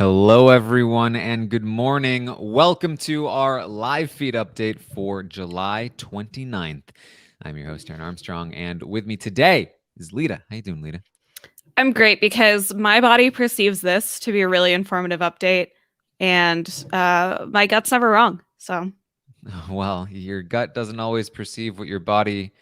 Hello, everyone, and good morning. Welcome to our live feed update for July 29th. I'm your host, Taran Armstrong, and with me today is Lita. How you doing, Lita? I'm great because my body perceives this to be a really informative update, and my gut's never wrong. So Well, your gut doesn't always perceive what your body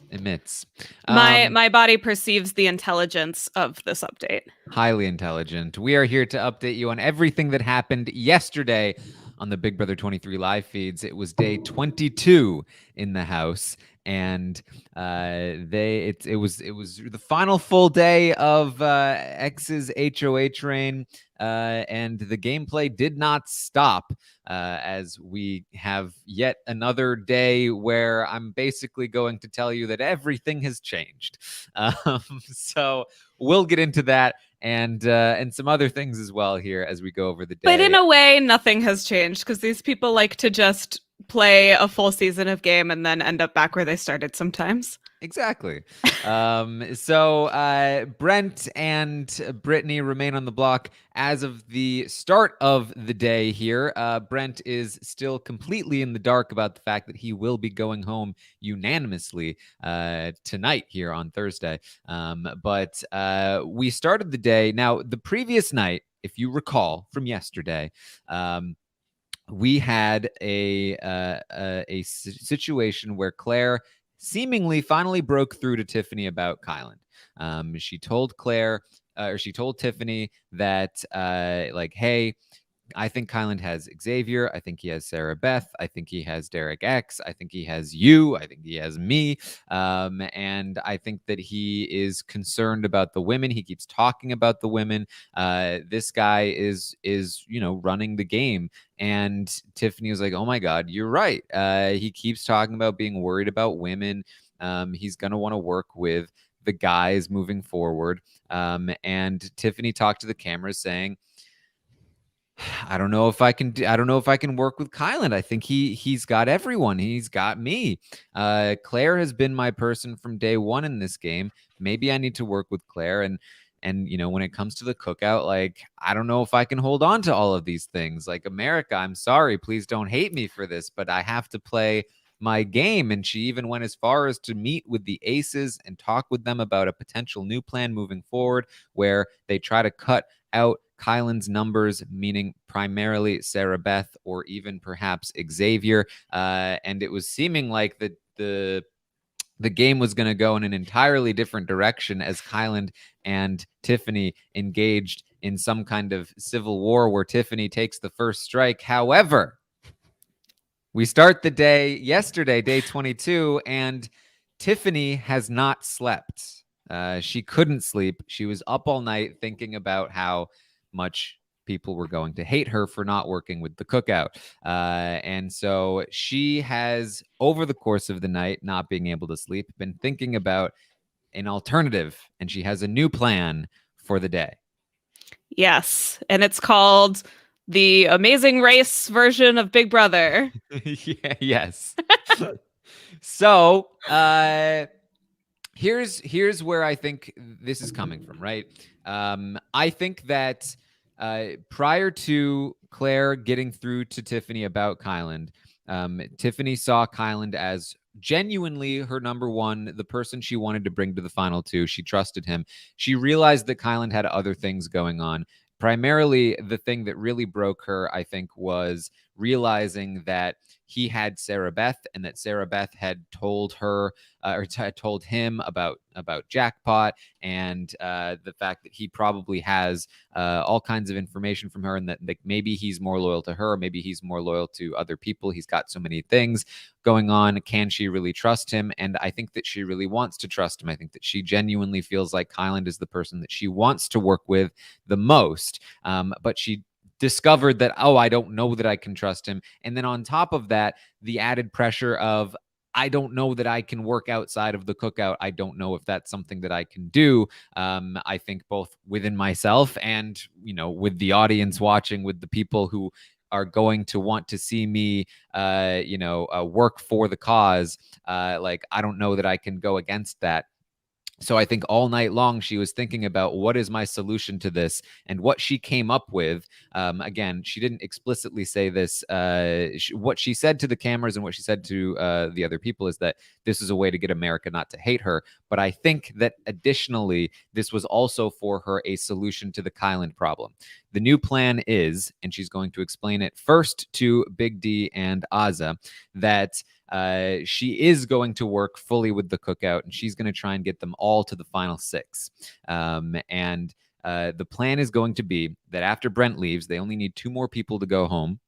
emits. my body perceives the intelligence of this update. Highly intelligent. We are here to update you on everything that happened yesterday on the Big Brother 23 live feeds. It was day 22 in the house, and it was the final full day of X's HOH reign, and the gameplay did not stop. As we have yet another day where I'm basically going to tell you that everything has changed. So we'll get into that and some other things as well here as we go over the day. But in a way, nothing has changed because these people like to just play a full season of game and then end up back where they started sometimes. Exactly. So Brent and Brittany remain on the block as of the start of the day here. Brent is still completely in the dark about the fact that he will be going home unanimously tonight here on Thursday. But we started the day. Now, the previous night, if you recall from yesterday, we had a situation where Claire seemingly finally broke through to Tiffany about Kyland. She told Claire, or she told Tiffany that, hey, I think Kyland has Xavier. I think he has Sarah Beth. I think he has Derek X. I think he has you. I think he has me. And I think that he is concerned about the women. He keeps talking about the women. This guy is running the game. And Tiffany was like, "Oh my God, you're right. He keeps talking about being worried about women. He's gonna want to work with the guys moving forward." And Tiffany talked to the cameras saying, I don't know if I can. I don't know if I can work with Kyland. I think he's got everyone. He's got me. Claire has been my person from day one in this game. Maybe I need to work with Claire. And when it comes to the cookout, like, I don't know if I can hold on to all of these things. Like, America, I'm sorry. Please don't hate me for this, but I have to play my game. And she even went as far as to meet with the aces and talk with them about a potential new plan moving forward, where they try to cut out Kyland's numbers, meaning primarily Sarah Beth or even perhaps Xavier. And it was seeming like the game was going to go in an entirely different direction as Kyland and Tiffany engaged in some kind of civil war where Tiffany takes the first strike. However, we start the day yesterday, day 22, and Tiffany has not slept. She couldn't sleep. She was up all night thinking about how much people were going to hate her for not working with the cookout. And so she has, over the course of the night, not being able to sleep, been thinking about an alternative, and she has a new plan for the day. Yes, and it's called the Amazing Race version of Big Brother. Yeah, yes. So, here's where I think this is coming from, right? I think that prior to Claire getting through to Tiffany about Kyland, Tiffany saw Kyland as genuinely her number one, the person she wanted to bring to the final two. She trusted him. She realized that Kyland had other things going on. Primarily, the thing that really broke her, I think, was realizing that he had Sarah Beth, and that Sarah Beth had told her told him about Jackpot, and the fact that he probably has all kinds of information from her, and that like, maybe he's more loyal to her, maybe he's more loyal to other people. He's got so many things going on. Can she really trust him? And I think that she really wants to trust him. I think that she genuinely feels like Kyland is the person that she wants to work with the most. But she discovered that, oh, I don't know that I can trust him. And then on top of that, the added pressure of, I don't know that I can work outside of the cookout. I don't know if that's something that I can do. I think both within myself and, with the audience watching, with the people who are going to want to see me, work for the cause. I don't know that I can go against that. So I think all night long she was thinking about what is my solution to this, and what she came up with. Again, she didn't explicitly say this. What she said to the cameras and what she said to the other people is that this is a way to get America not to hate her. But I think that additionally, this was also for her a solution to the Kyland problem. The new plan is, and she's going to explain it first to Big D and Azza, that she is going to work fully with the cookout, and she's going to try and get them all to the final six. And the plan is going to be that after Brent leaves, they only need 2 more people to go home.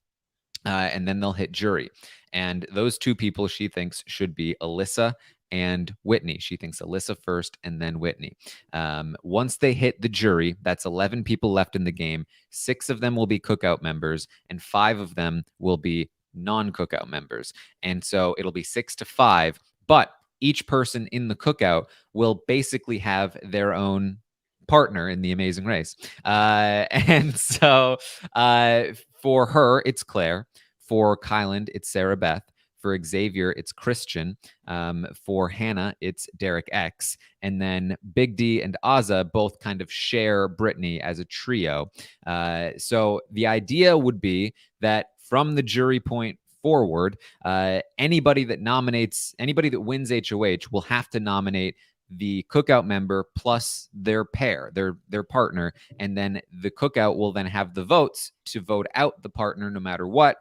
And then they'll hit jury. And those 2 people she thinks should be Alyssa and Whitney. She thinks Alyssa first and then Whitney. Once they hit the jury, that's 11 people left in the game. 6 of them will be cookout members, and 5 of them will be non-cookout members. And so it'll be 6-5, but each person in the cookout will basically have their own partner in the Amazing Race. And so for her, it's Claire. For Kyland, it's Sarah Beth. For Xavier, it's Christian. For Hannah, it's Derek X. And then Big D and Azza both kind of share Brittany as a trio. So the idea would be that from the jury point forward, anybody that wins HOH will have to nominate the cookout member plus their pair, their partner, and then the cookout will then have the votes to vote out the partner no matter what,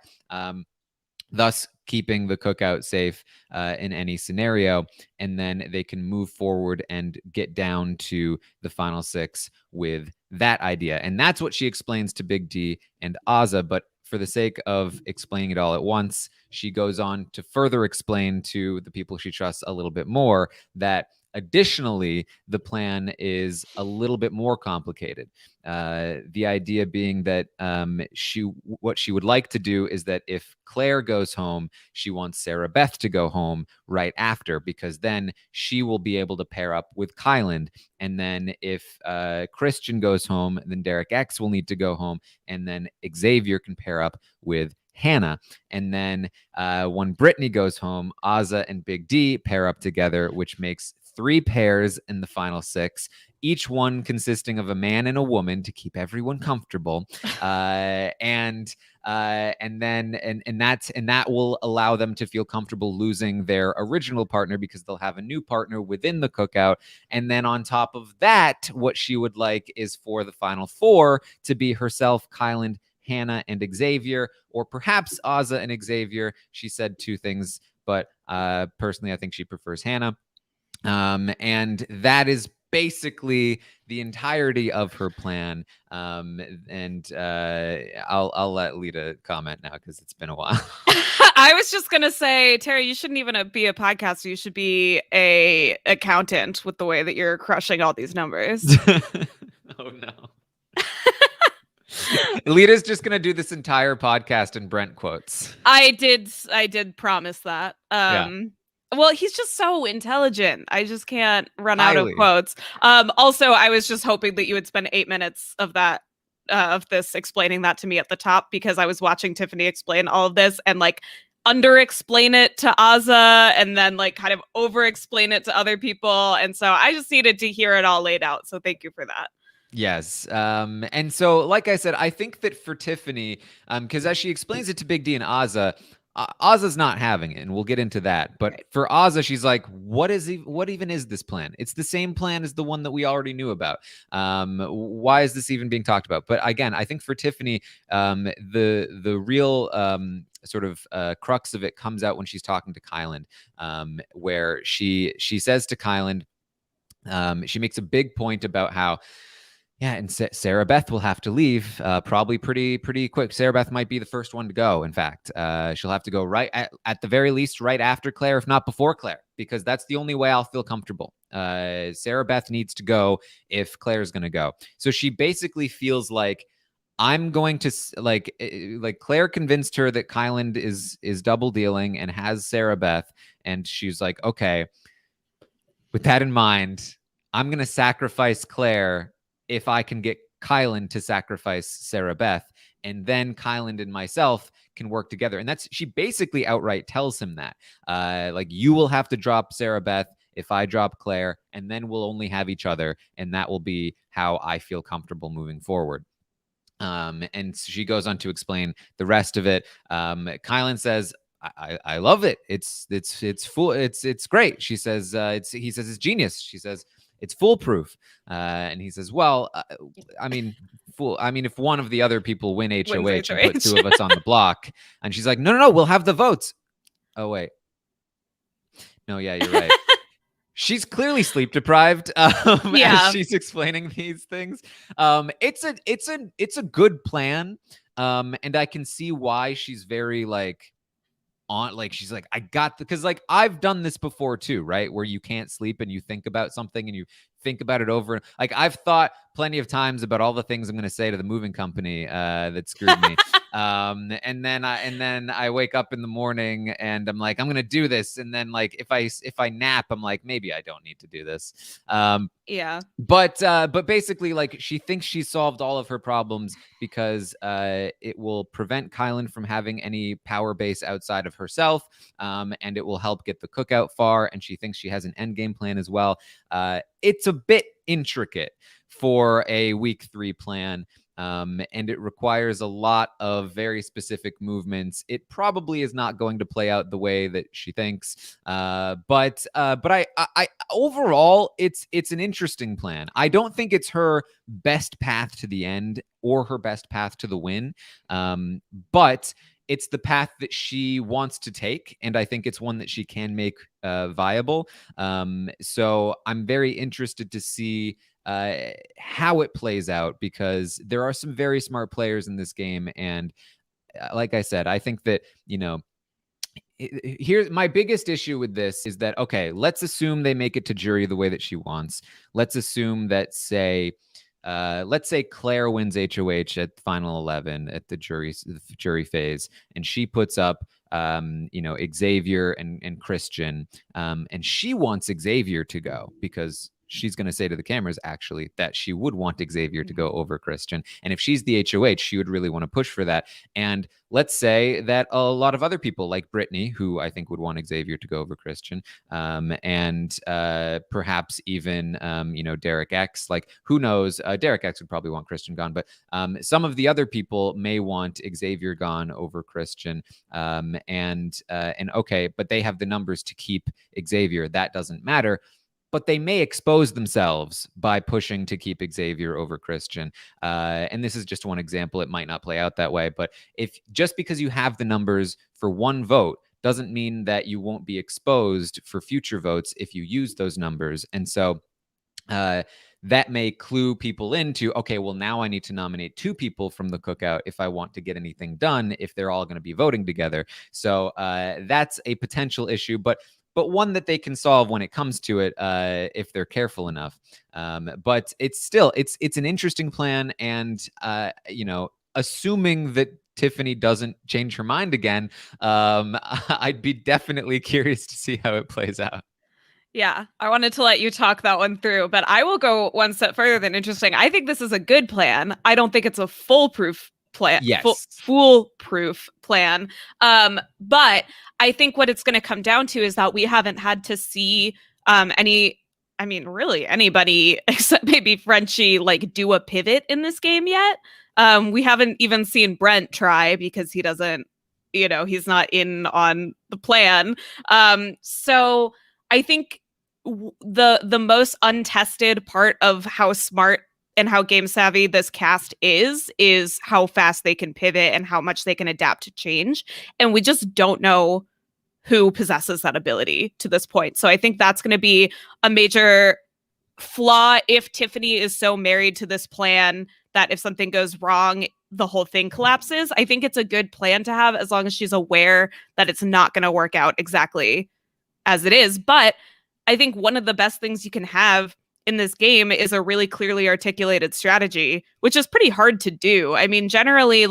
thus keeping the cookout safe in any scenario. And then they can move forward and get down to the final 6 with that idea. And that's what she explains to Big D and Azza. But for the sake of explaining it all at once, she goes on to further explain to the people she trusts a little bit more that additionally, the plan is a little bit more complicated. The idea being that what she would like to do is that if Claire goes home, she wants Sarah Beth to go home right after, because then she will be able to pair up with Kyland. And then if Christian goes home, then Derek X will need to go home, and then Xavier can pair up with Hannah. And then when Brittany goes home, Azza and Big D pair up together, which makes 3 pairs in the final 6, each one consisting of a man and a woman to keep everyone comfortable. And that will allow them to feel comfortable losing their original partner, because they'll have a new partner within the cookout. And then on top of that, what she would like is for the final 4 to be herself, Kyland, Hannah, and Xavier, or perhaps Azza and Xavier. She said 2 things, but personally, I think she prefers Hannah. And that is basically the entirety of her plan. And I'll let Lita comment now, because it's been a while. I was just gonna say, Terry, you shouldn't even be a podcaster. You should be a accountant with the way that you're crushing all these numbers. Oh no. Lita's just gonna do this entire podcast in Brent quotes. I did promise that. Well, he's just so intelligent. I just can't run out of quotes. Also, I was just hoping that you would spend 8 minutes of that of this explaining that to me at the top, because I was watching Tiffany explain all of this and like under explain it to Azza and then like kind of over explain it to other people. And so I just needed to hear it all laid out. So thank you for that. Yes. And so, like I said, I think that for Tiffany, because as she explains it to Big D and Azza, Azza's not having it, and we'll get into that. But right. For Azza, she's like, what even is this plan? It's the same plan as the one that we already knew about. Why is this even being talked about? But again, I think for Tiffany, the real sort of crux of it comes out when she's talking to Kyland, where she says to Kyland, she makes a big point about how, yeah, and Sarah Beth will have to leave probably pretty quick. Sarah Beth might be the first one to go. In fact, she'll have to go right at the very least right after Claire, if not before Claire, because that's the only way I'll feel comfortable. Sarah Beth needs to go if Claire's going to go. So she basically feels like I'm going to like Claire convinced her that Kyland is double dealing and has Sarah Beth, and she's like, okay, with that in mind, I'm going to sacrifice Claire if I can get Kyland to sacrifice Sarah Beth, and then Kyland and myself can work together. And she basically outright tells him that, like, you will have to drop Sarah Beth if I drop Claire, and then we'll only have each other, and that will be how I feel comfortable moving forward. And she goes on to explain the rest of it. Kylan says, I love it. It's great. She says, he says it's genius. She says it's foolproof. And he says, well, I mean, if one of the other people win HOH and put two of us on the block. And she's like, no, we'll have the votes. Oh, wait. No, yeah, you're right. She's clearly sleep deprived as she's explaining these things. It's a good plan. And I can see why she's very she's like, I got because I've done this before too, right? Where you can't sleep and you think about something and you think about it over. Like I've thought plenty of times about all the things I'm going to say to the moving company that screwed me. And then I wake up in the morning and I'm like, I'm going to do this. And then if I nap, I'm like, maybe I don't need to do this. But basically she thinks she solved all of her problems because it will prevent Kylan from having any power base outside of herself. And it will help get the cookout far. And she thinks she has an end game plan as well. It's a bit intricate for a week 3 plan. And it requires a lot of very specific movements. It probably is not going to play out the way that she thinks. But I overall, it's an interesting plan. I don't think it's her best path to the end or her best path to the win. But it's the path that she wants to take, and I think it's one that she can make viable. So I'm very interested to see how it plays out, because there are some very smart players in this game. And like I said, I think that, here's my biggest issue with this is that, okay, let's assume they make it to jury the way that she wants. Let's assume that, let's say Claire wins HOH at final 11 at the jury phase, and she puts up, Xavier and Christian, and she wants Xavier to go because she's going to say to the cameras, actually, that she would want Xavier to go over Christian. And if she's the HOH, she would really want to push for that. And let's say that a lot of other people like Brittany, who I think would want Xavier to go over Christian, and perhaps even, Derek X, who knows? Derek X would probably want Christian gone, but some of the other people may want Xavier gone over Christian. And okay, but they have the numbers to keep Xavier. That doesn't matter. But they may expose themselves by pushing to keep Xavier over Christian. And this is just one example. It might not play out that way. But just because you have the numbers for one vote doesn't mean that you won't be exposed for future votes if you use those numbers. And so that may clue people into, okay, well, now I need to nominate 2 people from the cookout if I want to get anything done, if they're all going to be voting together. So that's a potential issue. But one that they can solve when it comes to it, if they're careful enough. But it's still, it's an interesting plan. And, assuming that Tiffany doesn't change her mind again, I'd be definitely curious to see how it plays out. Yeah, I wanted to let you talk that one through, but I will go one step further than interesting. I think this is a good plan. I don't think it's a foolproof plan. Yes. Foolproof plan. But I think what it's going to come down to is that we haven't had to see really anybody except maybe Frenchie do a pivot in this game yet. We haven't even seen Brent try because he doesn't, he's not in on the plan. So I think the most untested part of how smart and how game savvy this cast is how fast they can pivot and how much they can adapt to change. And we just don't know who possesses that ability to this point. So I think that's going to be a major flaw if Tiffany is so married to this plan that if something goes wrong, the whole thing collapses. I think it's a good plan to have as long as she's aware that it's not going to work out exactly as it is. But I think one of the best things you can have in this game is a really clearly articulated strategy, which is pretty hard to do. I mean, generally,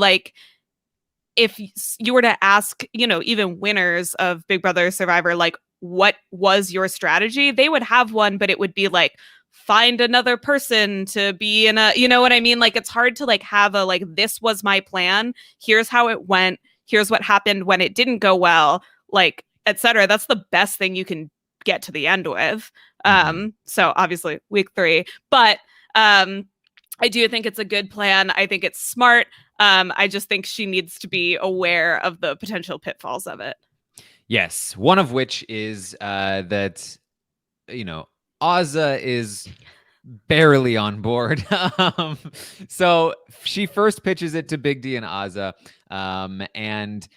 if you were to ask, even winners of Big Brother Survivor, what was your strategy? They would have one, but it would be find another person to be in a, you know what I mean? It's hard to have a, this was my plan. Here's how it went. Here's what happened when it didn't go well, etc. That's the best thing you can get to the end with. So obviously week 3, but I do think it's a good plan. I think it's smart. I just think she needs to be aware of the potential pitfalls of it. Yes, one of which is that, Azza is barely on board. So she first pitches it to Big D and Azza, and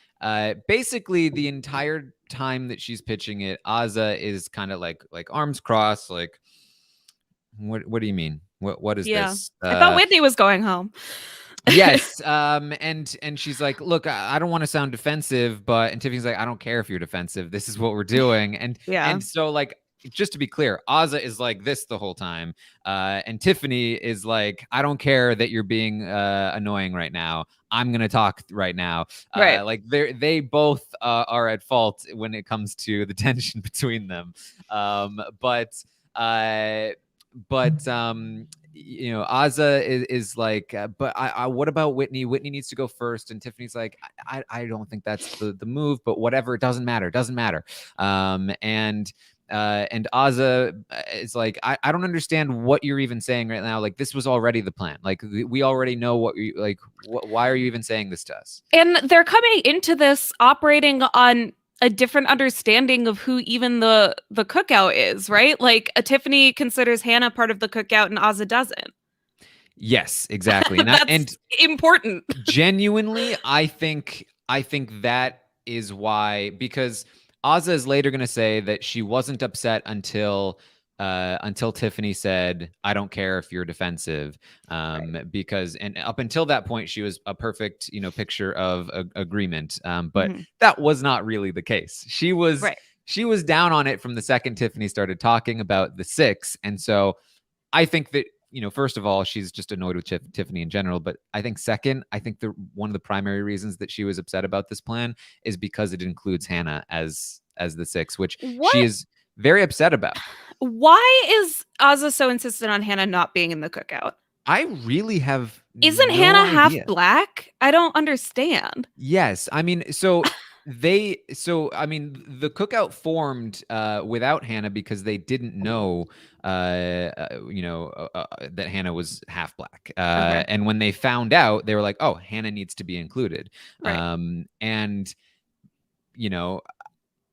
basically the entire time that she's pitching it, Azza is kind of like arms crossed, like, what do you mean? What is this? I thought Whitney was going home. Yes. And she's like, look, I don't want to sound defensive, and Tiffany's like, I don't care if you're defensive. This is what we're doing. And so, like, just to be clear, Azza is like this the whole time. And Tiffany is like, I don't care that you're being annoying right now. I'm going to talk right now. Right. Like they both are at fault when it comes to the tension between them. But Azza is like, but I what about Whitney? Whitney needs to go first. And Tiffany's like, I don't think that's the move, but whatever. It doesn't matter. And Azza is like, I don't understand what you're even saying right now. Like, this was already the plan. Like, we already know what you like. Why are you even saying this to us? And they're coming into this operating on a different understanding of who even the cookout is, right? Like, Tiffany considers Hannah part of the cookout and Azza doesn't. Yes, exactly. That's important. Genuinely, I think that is why, because Azza is later going to say that she wasn't upset until Tiffany said, I don't care if you're defensive. Right. Because, and up until that point, she was a perfect, picture of agreement. But that was not really the case. She was down on it from the second Tiffany started talking about the 6. And so I think that, first of all, she's just annoyed with Tiffany in general. But I think second, one of the primary reasons that she was upset about this plan is because it includes Hannah as the 6, which she is very upset about. Why is Azza so insistent on Hannah not being in the cookout? I really have Isn't Hannah half black? I don't understand. Yes. I mean, the cookout formed without Hannah because they didn't know that Hannah was half black. Okay. And when they found out, they were like, oh, Hannah needs to be included. Right. And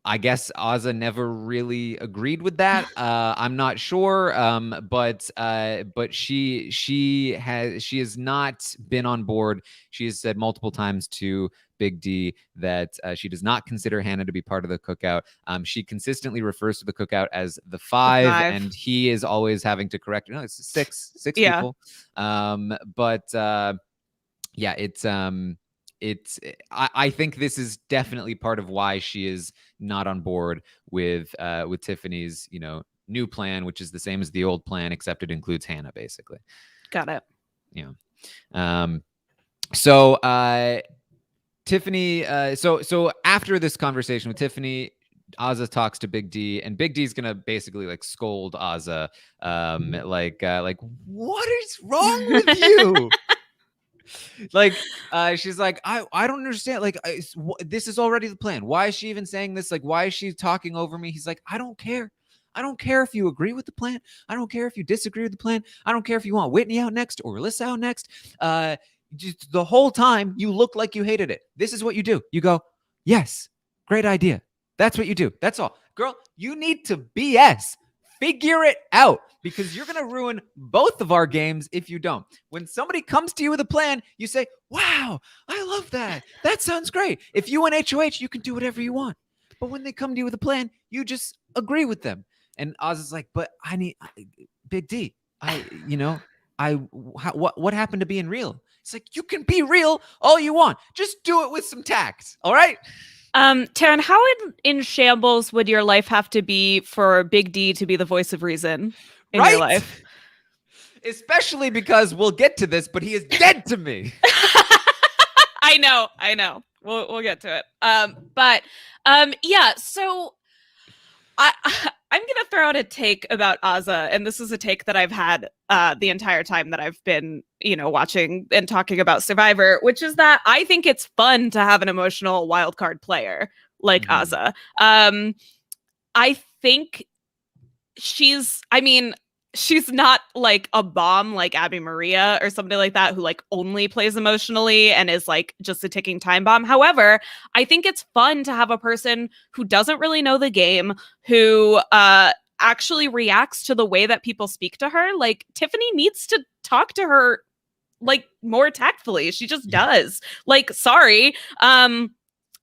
I guess Azza never really agreed with that. I'm not sure, but she has not been on board. She has said multiple times to Big D that she does not consider Hannah to be part of the cookout. She consistently refers to the cookout as the 5, and he is always having to correct her. No, it's 6 people. I think this is definitely part of why she is not on board with Tiffany's, new plan, which is the same as the old plan, except it includes Hannah, basically. Got it. Yeah. So Tiffany, so after this conversation with Tiffany, Azza talks to Big D, and Big D's gonna basically like scold Azza, like what is wrong with you? Like, she's like, I don't understand. Like, this is already the plan. Why is she even saying this? Like, why is she talking over me? He's like, I don't care. I don't care if you agree with the plan. I don't care if you disagree with the plan. I don't care if you want Whitney out next or Alyssa out next. Just the whole time you look like you hated it. This is what you do. You go, yes, great idea. That's what you do. That's all. Girl, you need to BS. Figure it out, because you're going to ruin both of our games if you don't. When somebody comes to you with a plan, you say, wow, I love that. That sounds great. If you want HOH, you can do whatever you want. But when they come to you with a plan, you just agree with them. And Oz is like, but I need Big D. What happened to being real? It's like, you can be real all you want. Just do it with some tact. All right. Taran, how in shambles would your life have to be for Big D to be the voice of reason in your life? Especially because we'll get to this, but he is dead to me. I know. We'll get to it. So I'm gonna throw out a take about Azza, and this is a take that I've had the entire time that I've been, watching and talking about Survivor, which is that I think it's fun to have an emotional wildcard player like Azza. I think she's not like a bomb like Abby Maria or somebody like that who like only plays emotionally and is like just a ticking time bomb. However, I think it's fun to have a person who doesn't really know the game, who actually reacts to the way that people speak to her. Like Tiffany needs to talk to her like more tactfully. She just does. Like, sorry.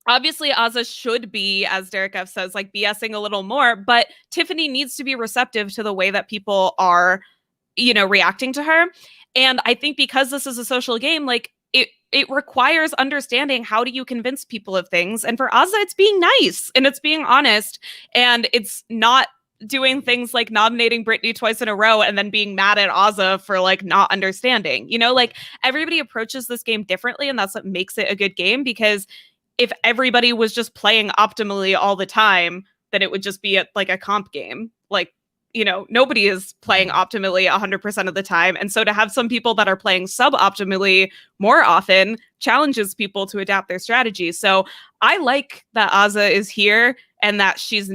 Obviously Azza should be, as Derek F says, like BSing a little more, but Tiffany needs to be receptive to the way that people are, reacting to her. And I think because this is a social game, like it requires understanding how do you convince people of things. And for Azza, it's being nice and it's being honest, and it's not doing things like nominating Brittany twice in a row and then being mad at Azza for like not understanding. Like everybody approaches this game differently, and that's what makes it a good game, because if everybody was just playing optimally all the time, then it would just be like a comp game. Like, nobody is playing optimally 100% of the time. And so to have some people that are playing suboptimally more often challenges people to adapt their strategy. So I like that Azza is here, and that she's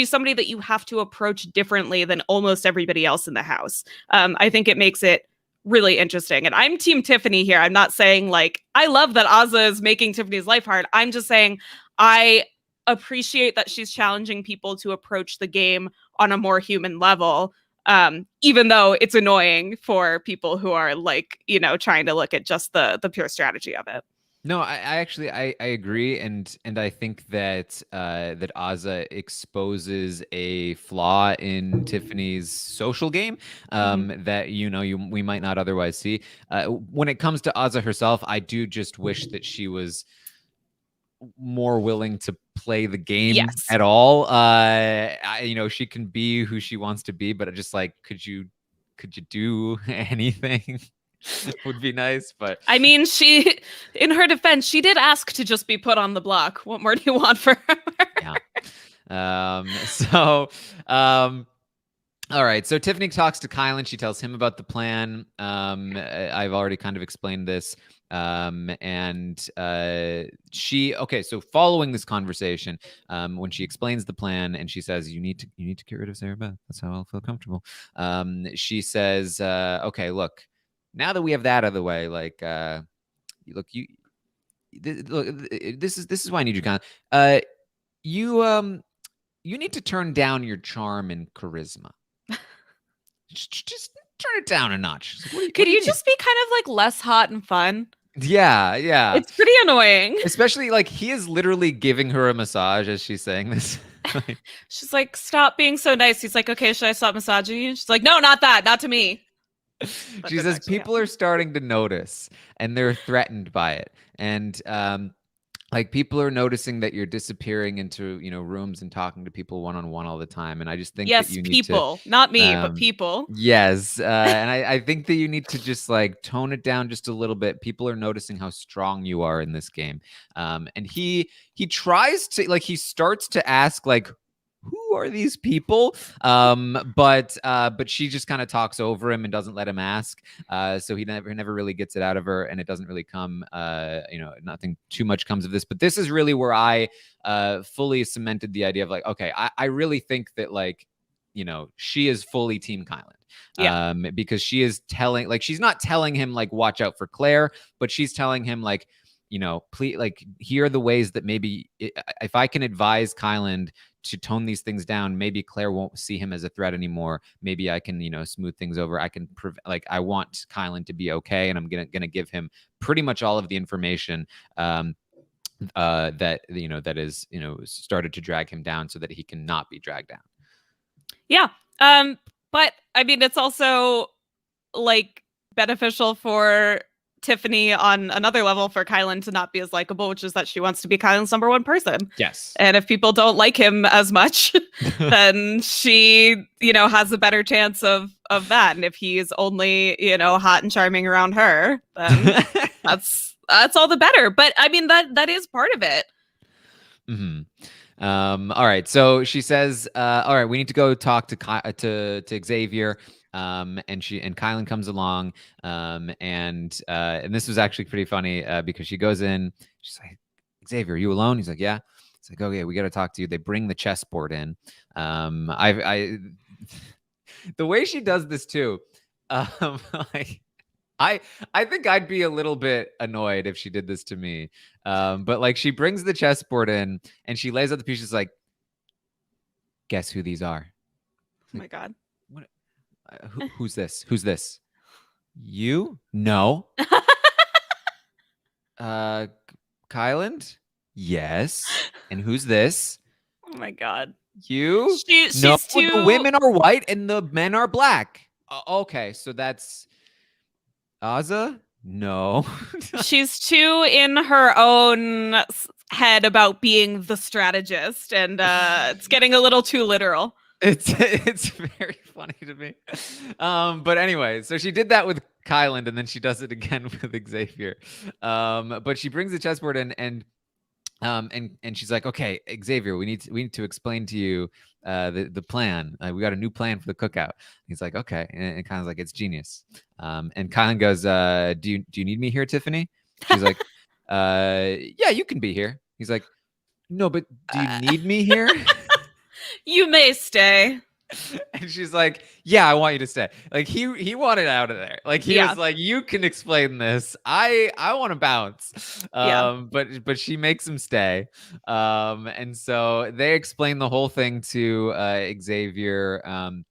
somebody that you have to approach differently than almost everybody else in the house. I think it makes it really interesting. And I'm team Tiffany here. I'm not saying like I love that Azza is making Tiffany's life hard. I'm just saying I appreciate that she's challenging people to approach the game on a more human level, even though it's annoying for people who are like, trying to look at just the pure strategy of it. No, I actually I agree, and I think that that Azza exposes a flaw in Tiffany's social game that we might not otherwise see. When it comes to Azza herself, I do just wish that she was more willing to play the game at all. She can be who she wants to be, but just like, could you do anything? Would be nice, but I mean, she, in her defense, she did ask to just be put on the block. What more do you want for her? Yeah. All right. So Tiffany talks to Kylan. She tells him about the plan. I've already kind of explained this. So following this conversation, when she explains the plan and she says, you need to get rid of Sarah Beth. That's how I'll feel comfortable. She says, okay, look, now that we have that out of the way, like, this is why I need you, Kylan. You need to turn down your charm and charisma. Just turn it down a notch. Could you just be kind of like less hot and fun? Yeah. It's pretty annoying. Especially like he is literally giving her a massage as she's saying this. She's like, stop being so nice. He's like, okay, should I stop massaging you? She's like, no, not that. Not to me. She says people are starting to notice and they're threatened by it. And like people are noticing that you're disappearing into, rooms and talking to people one-on-one all the time. And I just think that you need people, not me, but people. Yes. And I think that you need to just like tone it down just a little bit. People are noticing how strong you are in this game. And he tries to like, he starts to ask like, who are these people? But she just kind of talks over him and doesn't let him ask. So he never really gets it out of her, and it doesn't really come, nothing too much comes of this. But this is really where I fully cemented the idea of like, okay, I really think that like, she is fully Team Kylan. Because she is telling, like, she's not telling him like, watch out for Claire, but she's telling him like, please, like, here are the ways that maybe if I can advise Kylan to tone these things down, maybe Claire won't see him as a threat anymore. Maybe I can, smooth things over. I can I want Kylan to be okay, and I'm gonna give him pretty much all of the information that that is started to drag him down, so that he cannot be dragged down. Yeah, but I mean, it's also like beneficial for Tiffany on another level for Kylan to not be as likable, which is that she wants to be Kylan's number one person. Yes. And if people don't like him as much, then she, has a better chance of that. And if he's only, hot and charming around her, then that's all the better. But I mean, that is part of it. Mm-hmm. All right. So she says, all right, we need to go talk to Xavier. And Kylan comes along, and this was actually pretty funny, because she goes in, she's like, Xavier, are you alone? He's like, yeah. It's like, okay, we got to talk to you. They bring the chessboard in. I the way she does this too, like I think I'd be a little bit annoyed if she did this to me. But like she brings the chessboard in and she lays out the pieces like, guess who these are? Oh my God. What? Who's this? Who's this? You? No. Kyland? Yes. And who's this? Oh my God. You? She's No, too. the women are white and the men are black. Okay, so that's Aza? No. She's too in her own head about being the strategist, and it's getting a little too literal. It's very funny to me. But anyway, so she did that with Kyland, and then she does it again with Xavier. But she brings the chessboard in, and she's like, "Okay, Xavier, we need to explain to you the plan. We got a new plan for the cookout." He's like, "Okay," and Kyland's like, "It's genius." And Kyland goes, "Do you need me here, Tiffany?" She's like, "Yeah, you can be here." He's like, "No, but do you need me here?" You may stay. And she's like, "Yeah, I want you to stay." Like he wanted out of there. Like he was like, "You can explain this. I want to bounce." But she makes him stay. And so they explain the whole thing to Xavier.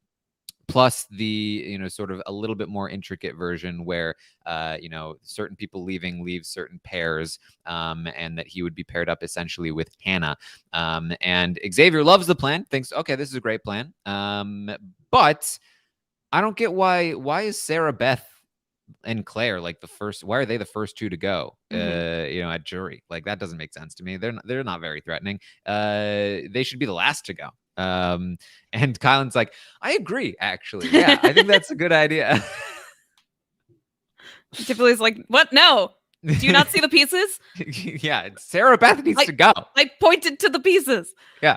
Plus the sort of a little bit more intricate version where certain people leave certain pairs, and that he would be paired up essentially with Hannah, and Xavier loves the plan, thinks, okay, this is a great plan, but I don't get why is Sarah Beth and Claire like the first? Why are they the first two to go? At jury, like that doesn't make sense to me. They're not very threatening. They should be the last to go. And Kylan's like, I agree, actually. Yeah, I think that's a good idea. Tiffany's like, what? No. Do you not see the pieces? Yeah, Sarah Beth needs to go. I pointed to the pieces. Yeah.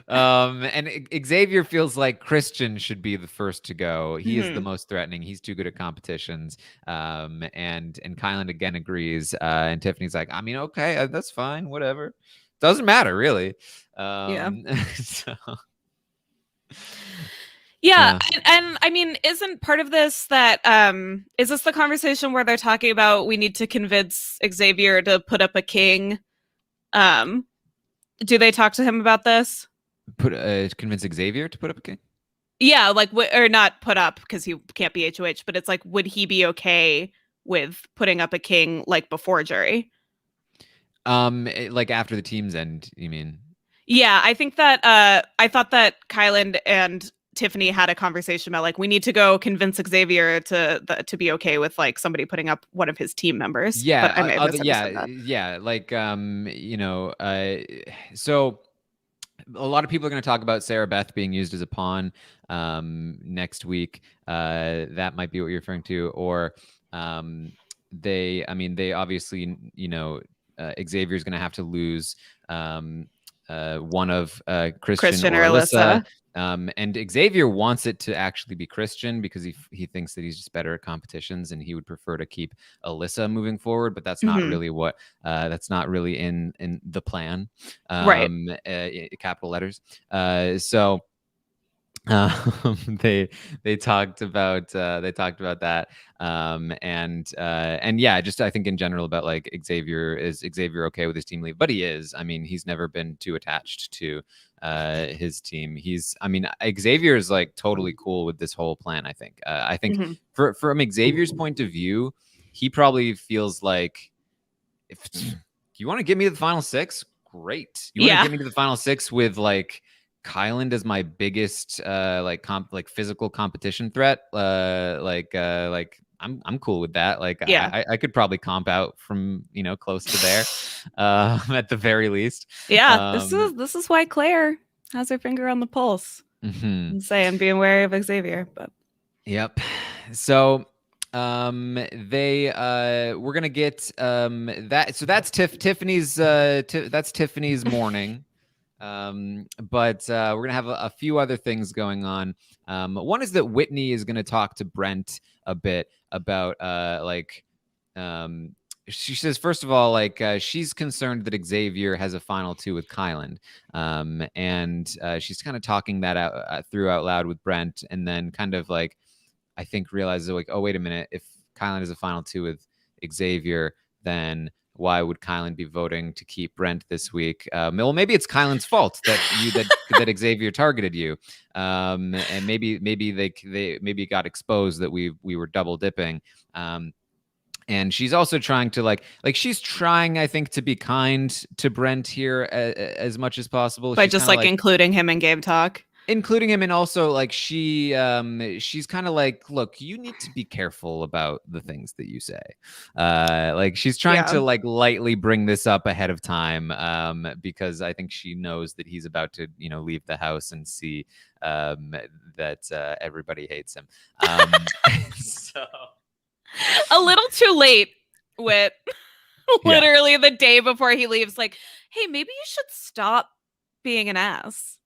And Xavier feels like Christian should be the first to go. He is the most threatening. He's too good at competitions. And Kylan again agrees. And Tiffany's like, I mean, okay, that's fine, whatever. Doesn't matter, really. So. Yeah. And I mean, isn't part of this that is this the conversation where they're talking about we need to convince Xavier to put up a king? Do they talk to him about this? Convince Xavier to put up a king? Yeah, like or not put up because he can't be HOH, but it's like, would he be okay with putting up a king like before jury? Like after the teams end, you mean? Yeah, I think that I thought that Kyland and Tiffany had a conversation about like we need to go convince Xavier to be okay with like somebody putting up one of his team members. Yeah, but I may have that. yeah. Like so a lot of people are going to talk about Sarah Beth being used as a pawn next week. That might be what you're referring to, or they obviously Xavier's going to have to lose one of Christian or Alyssa. And Xavier wants it to actually be Christian because he thinks that he's just better at competitions and he would prefer to keep Alyssa moving forward, but that's not really what that's not really in the plan. Right. Capital letters. So they talked about that, and yeah, just I think in general about like is Xavier okay with his team leave? But he is. I mean, he's never been too attached to his team. Xavier is like totally cool with this whole plan. I think from Xavier's point of view, he probably feels like, if you want to get me to the final six, great. You want to get me to the final six with like Kyland as my biggest physical competition threat, I'm cool with that. Like I could probably comp out from close to there at the very least. This is why Claire has her finger on the pulse and being wary of Xavier. But so we're gonna get that. So that's Tiffany's that's Tiffany's morning. But we're gonna have a few other things going on. One is that Whitney is gonna talk to Brent a bit about she says, first of all, like she's concerned that Xavier has a final two with Kyland, and she's kind of talking that out through out loud with Brent, and then kind of like I think realizes like, oh wait a minute, if Kyland is a final two with Xavier, then why would Kyland be voting to keep Brent this week? Well, maybe it's Kyland's fault that Xavier targeted you, and maybe they maybe got exposed that we were double dipping. And she's also trying to like she's trying, I think, to be kind to Brent here as much as possible by she's just like including him in game talk. Including him, and also like she's kind of like, look, you need to be careful about the things that you say. Like she's trying to like lightly bring this up ahead of time, because I think she knows that he's about to, you know, leave the house and see that everybody hates him. So a little too late with literally the day before he leaves, like, hey, maybe you should stop being an ass.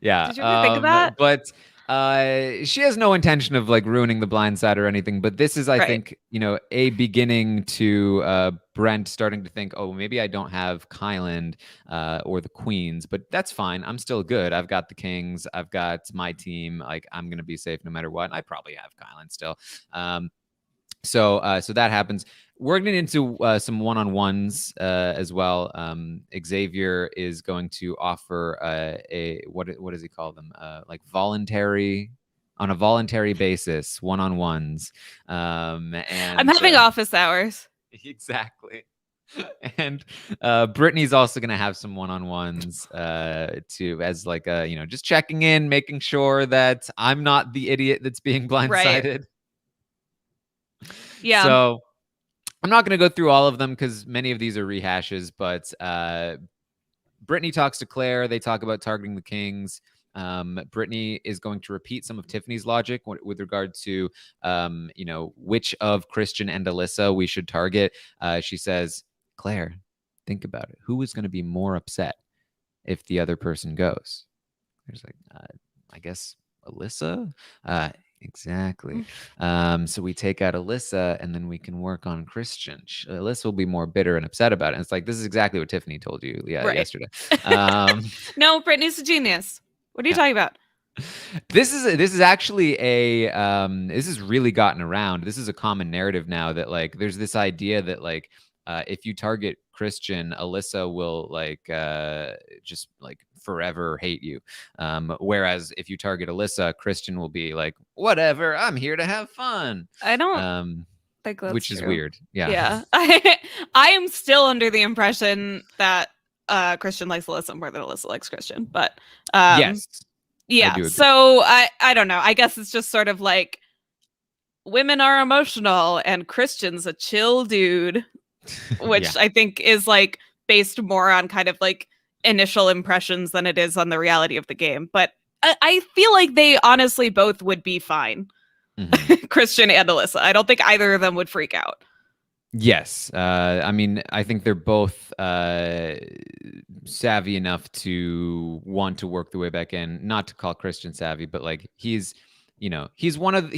Yeah. Did you ever think of that? But she has no intention of like ruining the blind side or anything. But this is, I think, you know, a beginning to Brent starting to think, oh, maybe I don't have Kyland or the Queens, but that's fine. I'm still good. I've got the Kings. I've got my team. Like I'm gonna be safe no matter what. And I probably have Kyland still. So that happens. We're getting into some one-on-ones as well. Xavier is going to offer a what does he call them? Like voluntary, on a voluntary basis, one-on-ones. And I'm having office hours. Exactly. And Brittany's also going to have some one-on-ones to as like you know, just checking in, making sure that I'm not the idiot that's being blindsided. Right. Yeah. So I'm not going to go through all of them because many of these are rehashes, but Brittany talks to Claire. They talk about targeting the Kings. Brittany is going to repeat some of Tiffany's logic with regard to, you know, which of Christian and Alyssa we should target. She says, Claire, think about it. Who is going to be more upset if the other person goes? There's like, I guess Alyssa. Exactly. So we take out Alyssa and then we can work on Christian. Alyssa will be more bitter and upset about it. And it's like, this is exactly what Tiffany told you yesterday. No, Brittany's a genius. What are you talking about? This is actually a this has really gotten around. This is a common narrative now that like there's this idea that like if you target Christian, Alyssa will like just like forever hate you. Whereas if you target Alyssa, Christian will be like, whatever, I'm here to have fun. I don't think that's which true. Is weird. Yeah. Yeah. I am still under the impression that Christian likes Alyssa more than Alyssa likes Christian. But yes. Yeah. So I don't know. I guess it's just sort of like women are emotional and Christian's a chill dude. Which I think is like based more on kind of like initial impressions than it is on the reality of the game. But I feel like they honestly both would be fine. Mm-hmm. Christian and Alyssa. I don't think either of them would freak out. Yes. I mean, I think they're both savvy enough to want to work their way back in. Not to call Christian savvy, but like he's one of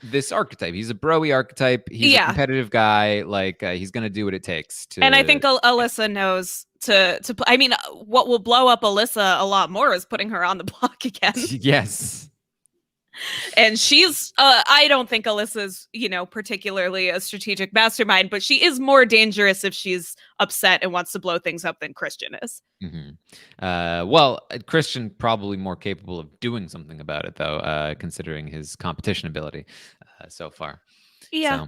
this archetype. He's a broy archetype. He's a competitive guy. Like he's gonna do what it takes to. And I think Alyssa knows to. I mean, what will blow up Alyssa a lot more is putting her on the block again. Yes. And she's. I don't think Alyssa's, particularly a strategic mastermind, but she is more dangerous if she's upset and wants to blow things up than Christian is. Mm-hmm. Well, Christian probably more capable of doing something about it, though, considering his competition ability so far. Yeah. So,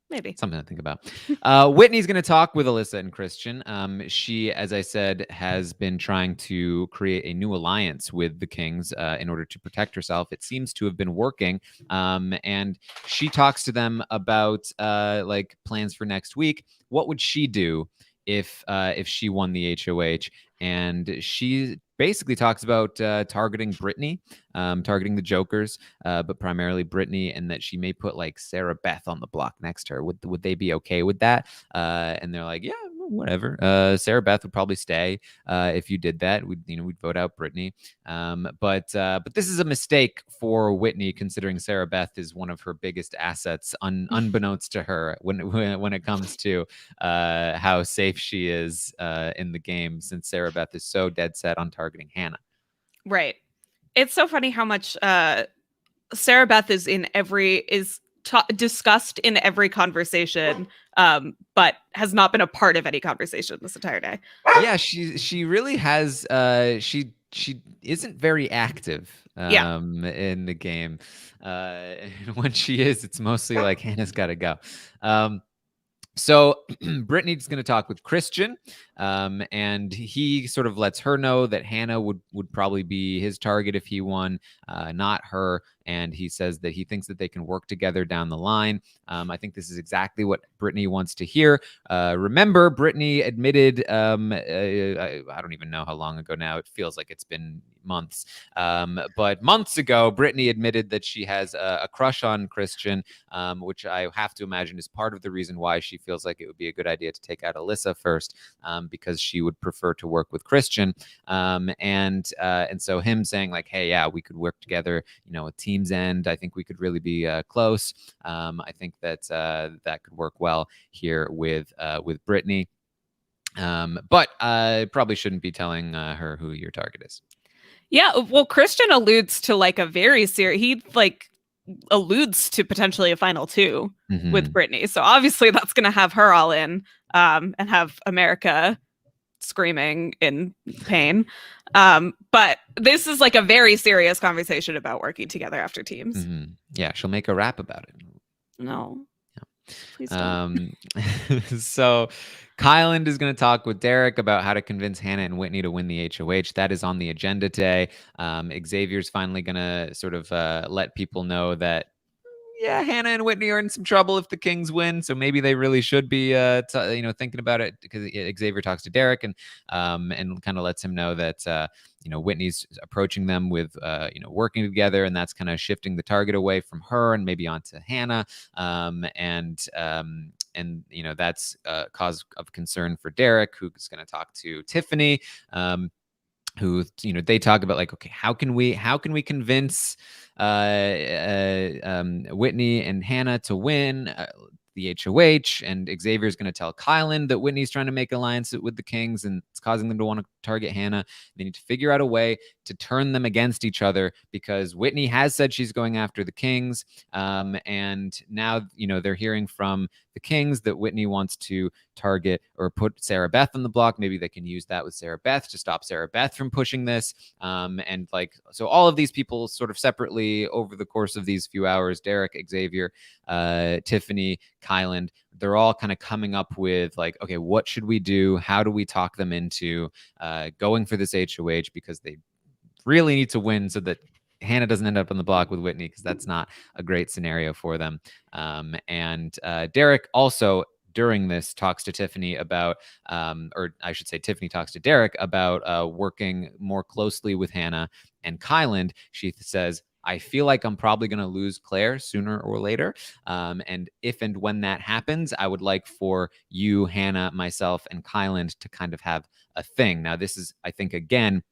maybe. Something to think about. Whitney's going to talk with Alyssa and Christian. She, as I said, has been trying to create a new alliance with the Kings in order to protect herself. It seems to have been working. And she talks to them about like plans for next week. What would she do if she won the HOH? And she basically talks about targeting Brittany, targeting the Jokers, but primarily Brittany, and that she may put like Sarah Beth on the block next to her. Would they be okay with that? And they're like, yeah, whatever. Sarah Beth would probably stay if you did that. We'd vote out Brittany. But this is a mistake for Whitney, considering Sarah Beth is one of her biggest assets, unbeknownst to her, when it comes to how safe she is in the game, since Sarah Beth is so dead set on targeting Hannah. Right. It's so funny how much Sarah Beth is discussed in every conversation, but has not been a part of any conversation this entire day. Yeah, she really has. She isn't very active in the game. When she is, it's mostly like Hannah's got to go. So Brittany's going to talk with Christian, and he sort of lets her know that Hannah would probably be his target if he won, not her. And he says that he thinks that they can work together down the line. I think this is exactly what Brittany wants to hear. Remember, Brittany admitted, I don't even know how long ago now. It feels like it's been months. But months ago, Brittany admitted that she has a crush on Christian, which I have to imagine is part of the reason why she feels like it would be a good idea to take out Alyssa first, because she would prefer to work with Christian. And so him saying like, hey, yeah, we could work together, a team's end. I think we could really be close. I think that that could work well here with Brittany. But I probably shouldn't be telling her who your target is. Yeah, well, Christian alludes to like a very serious. He like alludes to potentially a final two with Brittany. So obviously that's going to have her all in, and have America screaming in pain. But this is like a very serious conversation about working together after teams. Yeah, she'll make a rap about it. No. Yeah. Please don't. So Kyland is going to talk with Derek about how to convince Hannah and Whitney to win the HOH. That is on the agenda today. Xavier's finally going to sort of let people know that, yeah, Hannah and Whitney are in some trouble if the Kings win, so maybe they really should be, thinking about it. Because Xavier talks to Derek and kind of lets him know that Whitney's approaching them with working together, and that's kind of shifting the target away from her and maybe onto Hannah, and that's a cause of concern for Derek, who's going to talk to Tiffany. Who they talk about like, okay, how can we convince Whitney and Hannah to win the HOH? And Xavier's going to tell Kyland that Whitney's trying to make alliance with the Kings and it's causing them to want to target Hannah. They need to figure out a way to turn them against each other, because Whitney has said she's going after the Kings, and now they're hearing from the Kings that Whitney wants to target or put Sarah Beth on the block. Maybe they can use that with Sarah Beth to stop Sarah Beth from pushing this. And so all of these people sort of separately over the course of these few hours, Derek, Xavier, Tiffany, Kyland, they're all kind of coming up with like, okay, what should we do? How do we talk them into going for this HOH? Because they really need to win so that Hannah doesn't end up on the block with Whitney, because that's not a great scenario for them. And Derek also during this talks to Tiffany about, or I should say Tiffany talks to Derek about working more closely with Hannah and Kyland. She says, I feel like I'm probably going to lose Claire sooner or later. And if and when that happens, I would like for you, Hannah, myself, and Kyland to kind of have a thing. Now, this is, I think, again,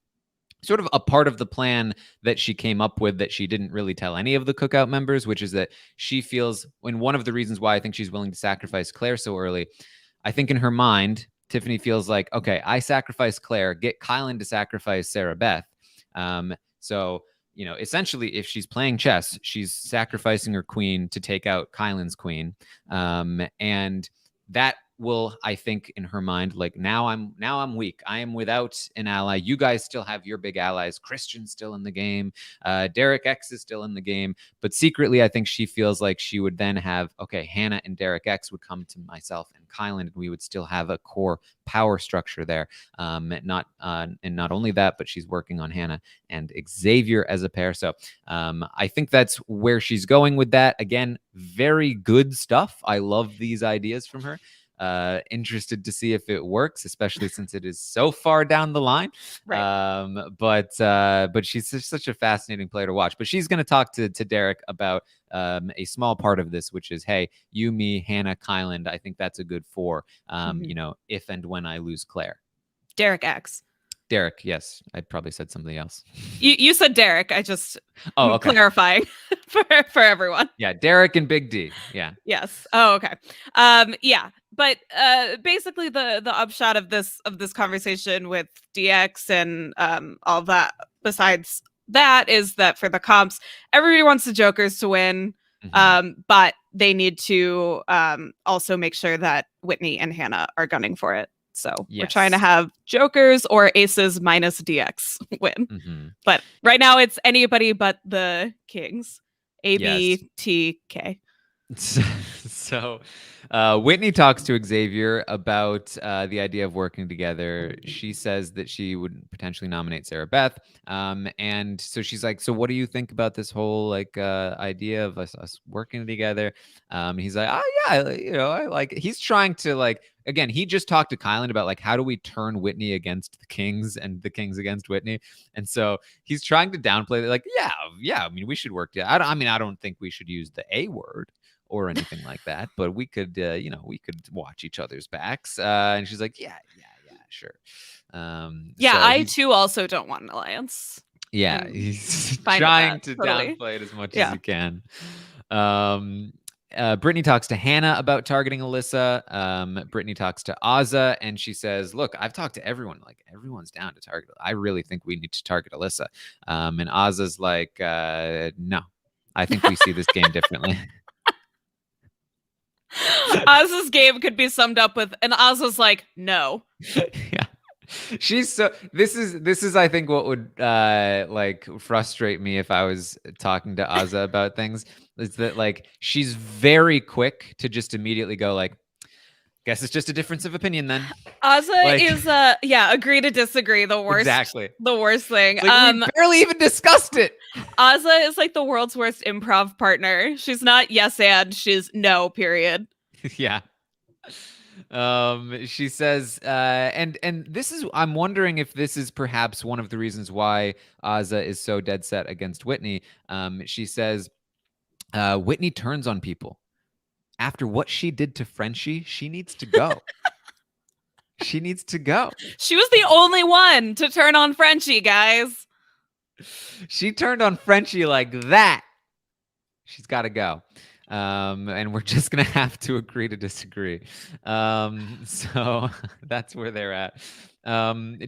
sort of a part of the plan that she came up with that she didn't really tell any of the cookout members, which is that she feels, and one of the reasons why I think she's willing to sacrifice Claire so early, I think in her mind, Tiffany feels like, okay, I sacrifice Claire, get Kyland to sacrifice Sarah Beth. So, essentially, if she's playing chess, she's sacrificing her queen to take out Kyland's queen. And that will, I think, in her mind, like, now I'm weak. I am without an ally. You guys still have your big allies. Christian's still in the game. Derek X is still in the game. But secretly, I think she feels like she would then have, okay, Hannah and Derek X would come to myself and Kyland, and we would still have a core power structure there. And not only that, but she's working on Hannah and Xavier as a pair. So I think that's where she's going with that. Again, very good stuff. I love these ideas from her. interested to see if it works, especially since it is so far down the line. Right. But she's just such a fascinating player to watch. But she's going to talk to Derek about a small part of this, which is, hey, you, me, Hannah, Kyland. I think that's a good four. If and when I lose Claire. Derek X. Derek, yes. I'd probably said something else. You said Derek. I just clarifying for everyone. Yeah, Derek and Big D. Yeah. Yes. Oh, okay. Yeah. But basically the upshot of this conversation with DX and all that, besides that, is that for the comps, everybody wants the Jokers to win. But they need to also make sure that Whitney and Hannah are gunning for it. So we're trying to have Jokers or Aces minus DX win. But right now it's anybody but the Kings. ABTK. So Whitney talks to Xavier about the idea of working together. She says that she would potentially nominate Sarah Beth. And so she's like, so what do you think about this whole idea of us working together? He's like, oh yeah, I like it. He's trying to again, he just talked to Kyland about how do we turn Whitney against the Kings and the Kings against Whitney. And so he's trying to downplay it, yeah, I mean, we should work together. I don't think we should use the A word or anything like that, but we could, we could watch each other's backs. And she's like, yeah, sure. I too also don't want an alliance. Yeah, he's trying to downplay it as much as he can. Brittany talks to Hannah about targeting Alyssa. Brittany talks to Azza, and she says, look, I've talked to everyone. Everyone's down to target. I really think we need to target Alyssa. And Azza's like, no, I think we see this game differently. Azza's game could be summed up with, and Azza's like, no. Yeah. She's so this is I think what would frustrate me if I was talking to Azza about things, is that she's very quick to just immediately go guess it's just a difference of opinion then. Azza is agree to disagree, the worst. Exactly. The worst thing. We barely even discussed it. Azza is the world's worst improv partner. She's not yes and, she's no, period. Yeah. She says, and this is, I'm wondering if this is perhaps one of the reasons why Azza is so dead set against Whitney. She says, Whitney turns on people. After what she did to Frenchie, she needs to go. She needs to go. She was the only one to turn on Frenchie, guys. She turned on Frenchie like that. She's got to go. And we're just going to have to agree to disagree. So that's where they're at.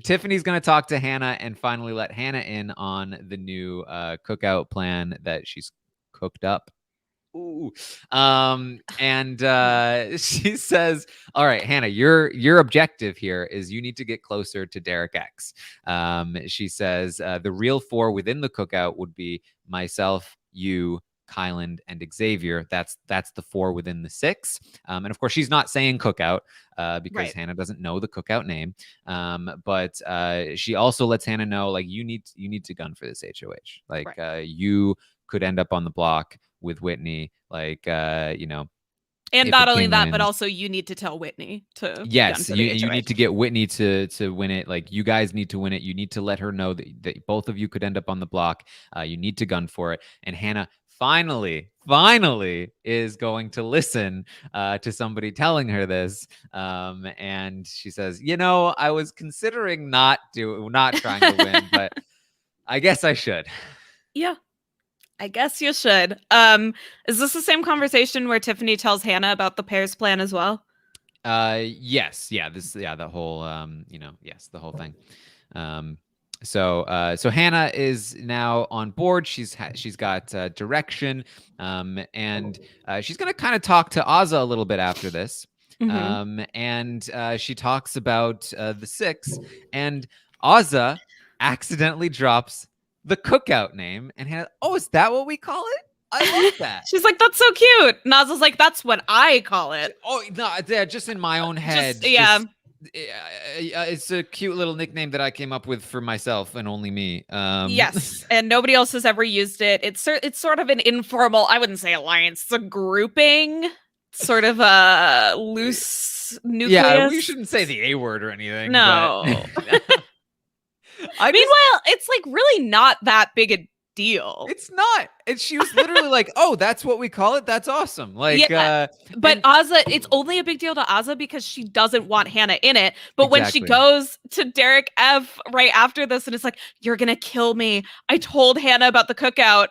Tiffany's going to talk to Hannah and finally let Hannah in on the new cookout plan that she's cooked up. Ooh. And she says, all right, Hannah, your objective here is you need to get closer to Derek X. She says the real four within the cookout would be myself, you, Kyland, and Xavier. That's the four within the six. And of course, she's not saying cookout because Hannah doesn't know the cookout name. But she also lets Hannah know you need to gun for this HOH. You could end up on the block with Whitney, and not only that, but also you need to tell Whitney to you need to get Whitney to win it. You guys need to win it. You need to let her know that both of you could end up on the block. You need to gun for it. And Hannah finally is going to listen to somebody telling her this. And she says, I was considering not trying to win, but I guess I should. Yeah. I guess you should. Is this the same conversation where Tiffany tells Hannah about the pairs plan as well? Yes. Yeah. The whole, the whole thing. So Hannah is now on board. She's got direction, and she's gonna kind of talk to Azza a little bit after this. And she talks about the six, and Azza accidentally drops the cookout name, and Hannah, oh, is that what we call it? I love that. She's like, that's so cute. Naza's like, that's what I call it. Oh no, yeah, just in my own head. It's a cute little nickname that I came up with for myself and only me. Yes, and nobody else has ever used it. It's sort of an informal, I wouldn't say alliance, it's a grouping, sort of a loose Earth's nucleus. Yeah, we shouldn't say the A word or anything. No. But Meanwhile, it's like really not that big a deal. It's not. And she was literally like, "Oh, that's what we call it. That's awesome." Like, yeah. But Azza, it's only a big deal to Azza because she doesn't want Hannah in it. But when she goes to Derek F right after this and it's like, "You're gonna kill me. I told Hannah about the cookout."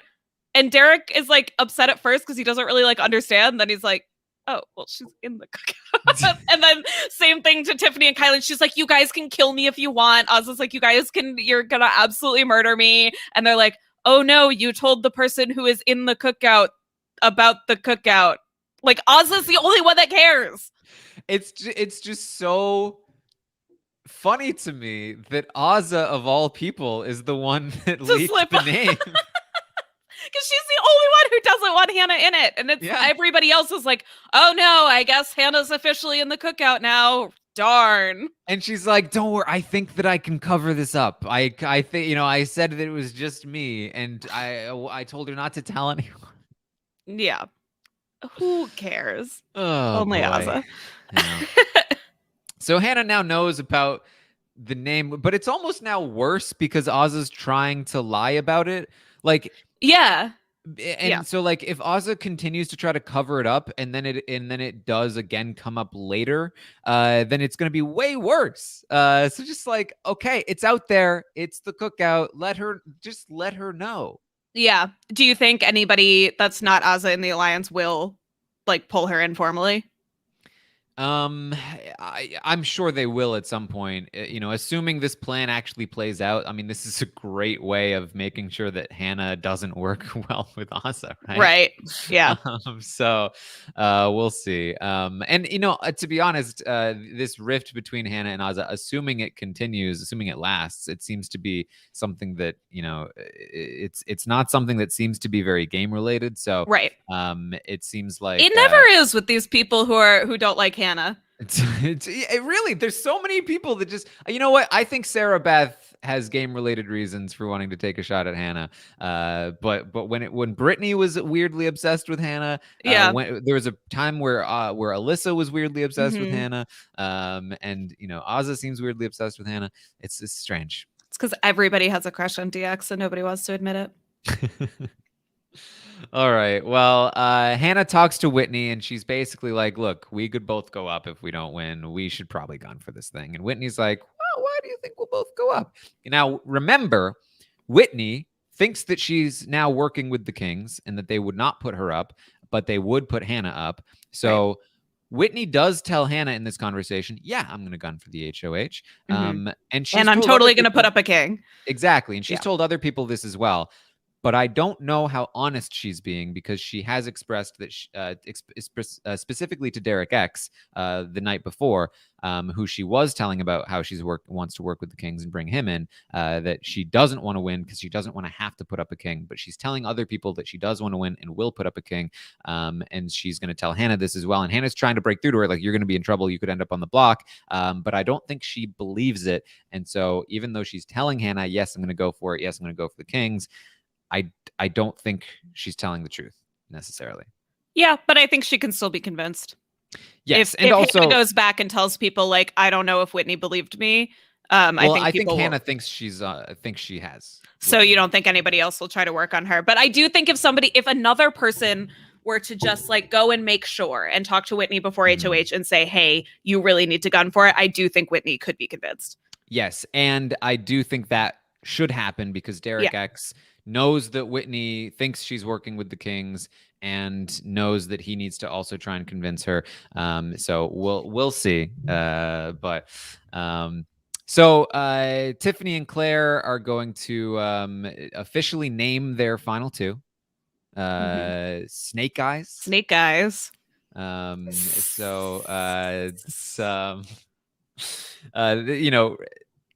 And Derek is like upset at first because he doesn't really like understand. Then he's like, "Oh, well, she's in the cookout." And then same thing to Tiffany and Kylie. She's like, "You guys can kill me if you want." Azza's like, "You're gonna absolutely murder me." And they're like, "Oh no, you told the person who is in the cookout about the cookout." Like, Azza's the only one that cares. It's just so funny to me that Azza of all people is the one that leaked the name. Because she's the only one who doesn't want Hannah in it. And it's everybody else is like, "Oh no, I guess Hannah's officially in the cookout now. Darn." And she's like, "Don't worry, I think that I can cover this up. I think, I said that it was just me, and I told her not to tell anyone." Yeah. Who cares? Oh, only Azza. So Hannah now knows about the name, but it's almost now worse because Azza's trying to lie about it. Like, yeah. And so, like, if Azza continues to try to cover it up, and then it does again come up later, then it's gonna be way worse. So just like, okay, it's out there, it's the cookout. Let her know. Yeah. Do you think anybody that's not Azza in the Alliance will like pull her in formally? I'm sure they will at some point, assuming this plan actually plays out. I mean, this is a great way of making sure that Hannah doesn't work well with Azza, right? Right. Yeah. So we'll see. And, to be honest, this rift between Hannah and Azza, assuming it lasts, it seems to be something that, it's not something that seems to be very game related. So right. It seems like it never is with these people who don't like Hannah. It really, there's so many people that just, you know what? I think Sarah Beth has game related reasons for wanting to take a shot at Hannah. But when Brittany was weirdly obsessed with Hannah, when there was a time where Alyssa was weirdly obsessed with Hannah, and Azza seems weirdly obsessed with Hannah. It's strange. It's because everybody has a crush on DX and nobody wants to admit it. All right. Well, Hannah talks to Whitney, and she's basically like, "Look, we could both go up if we don't win. We should probably gun for this thing." And Whitney's like, "Well, why do you think we'll both go up?" Now, remember, Whitney thinks that she's now working with the Kings and that they would not put her up, but they would put Hannah up. So Whitney does tell Hannah in this conversation, "Yeah, I'm going to gun for the HOH." And I'm totally going to put up a king. Exactly. And she's told other people this as well. But I don't know how honest she's being, because she has expressed that specifically to Derek X the night before, who she was telling about how she wants to work with the Kings and bring him in, that she doesn't want to win because she doesn't want to have to put up a king. But she's telling other people that she does want to win and will put up a king. And she's going to tell Hannah this as well. And Hannah's trying to break through to her, like, "You're going to be in trouble. You could end up on the block." But I don't think she believes it. And so even though she's telling Hannah, "Yes, I'm going to go for it. Yes, I'm going to go for the Kings," I don't think she's telling the truth necessarily. Yeah, but I think she can still be convinced. Yes, if also Hannah goes back and tells people, like, "I don't know if Whitney believed me." I think Hannah thinks she has. So you don't think anybody else will try to work on her? But I do think if another person were to just like go and make sure and talk to Whitney before HOH and say, "Hey, you really need to gun for it," I do think Whitney could be convinced. Yes, and I do think that should happen because Derek X knows that Whitney thinks she's working with the Kings and knows that he needs to also try and convince her. So we'll see. So Tiffany and Claire are going to officially name their final two. Snake Eyes. Snake Eyes.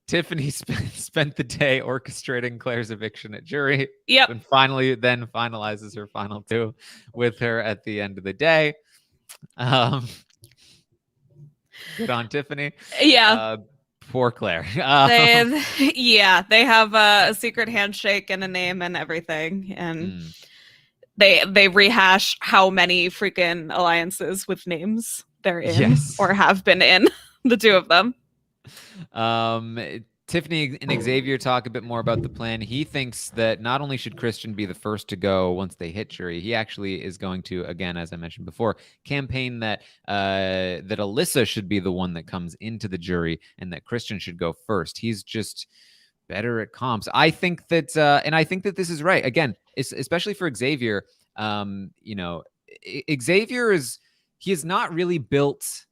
Tiffany spent the day orchestrating Claire's eviction at jury. Yep. And finally then finalizes her final two with her at the end of the day. Good on Tiffany. Yeah. Poor Claire. They have a secret handshake and a name and everything. And they rehash how many freaking alliances with names they're in or have been in, the two of them. Tiffany and Xavier talk a bit more about the plan. He thinks that not only should Christian be the first to go once they hit jury, he actually is going to, again, as I mentioned before, campaign that that Alyssa should be the one that comes into the jury and that Christian should go first. He's just better at comps. I think that, and I think that this is right. Again, especially for Xavier. Xavier he has not really built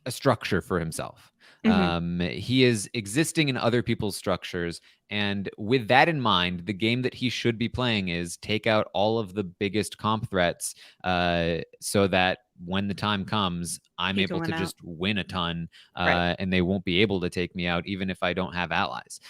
a structure for himself. He is existing in other people's structures. And with that in mind, the game that he should be playing is take out all of the biggest comp threats so that when the time comes, I'm able to just win a ton and they won't be able to take me out, even if I don't have allies.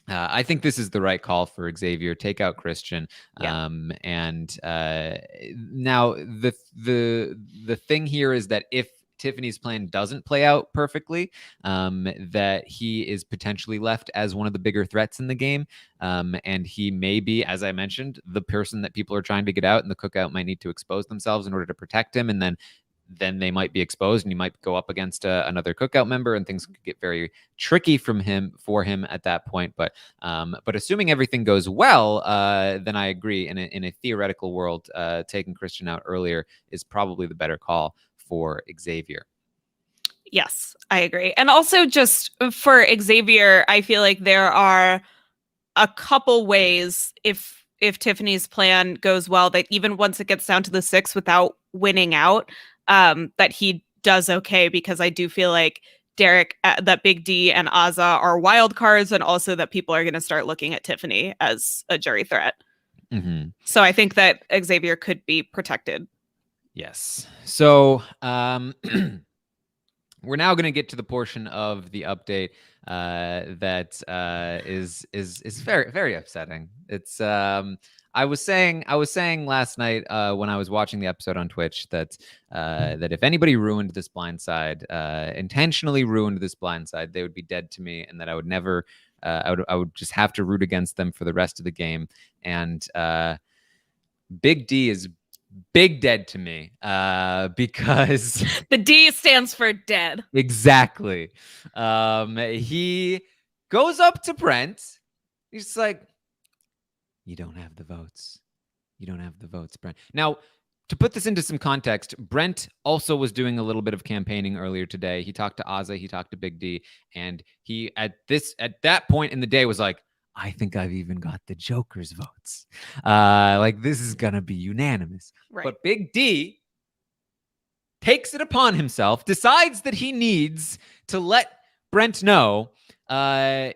I think this is the right call for Xavier. Take out Christian. And now the thing here is that if Tiffany's plan doesn't play out perfectly, that he is potentially left as one of the bigger threats in the game. And he may be, as I mentioned, the person that people are trying to get out, and the cookout might need to expose themselves in order to protect him. And then they might be exposed, and he might go up against another cookout member, and things could get very tricky for him at that point. But assuming everything goes well, then I agree. In a theoretical world, taking Christian out earlier is probably the better call for Xavier. Yes, I agree. And also just for Xavier, I feel like there are a couple ways if Tiffany's plan goes well, that even once it gets down to the 6 without winning out, that he does okay, because I do feel like Derek, that Big D and Azah are wild cards, and also that people are going to start looking at Tiffany as a jury threat. So I think that Xavier could be protected. Yes. So we're now going to get to the portion of the update that is very, very upsetting. It's I was saying last night when I was watching the episode on Twitch that if anybody ruined this blindside, intentionally ruined this blindside, they would be dead to me, and that I would never, I would just have to root against them for the rest of the game. And Big D is big dead to me because the D stands for dead. Exactly. He goes up to Brent. He's like, you don't have the votes. You don't have the votes, Brent. Now, to put this into some context, Brent also was doing a little bit of campaigning earlier today. He talked to Azah, he talked to Big D, and he at that point in the day was like, I think I've even got the Joker's votes. Like, this is going to be unanimous. Right. But Big D takes it upon himself, decides that he needs to let Brent know, I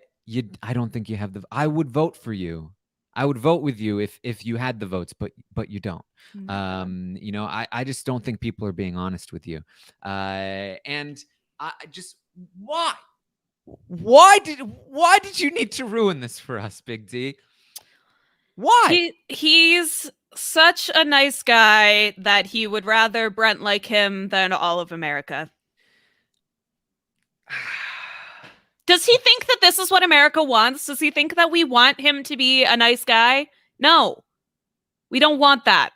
don't think you have the... I would vote for you. I would vote with you if you had the votes, but you don't. I just don't think people are being honest with you. And I just... Why? Why did you need to ruin this for us, Big D? Why? He's such a nice guy that he would rather Brent like him than all of America. Does he think that this is what America wants? Does he think that we want him to be a nice guy? No. We don't want that.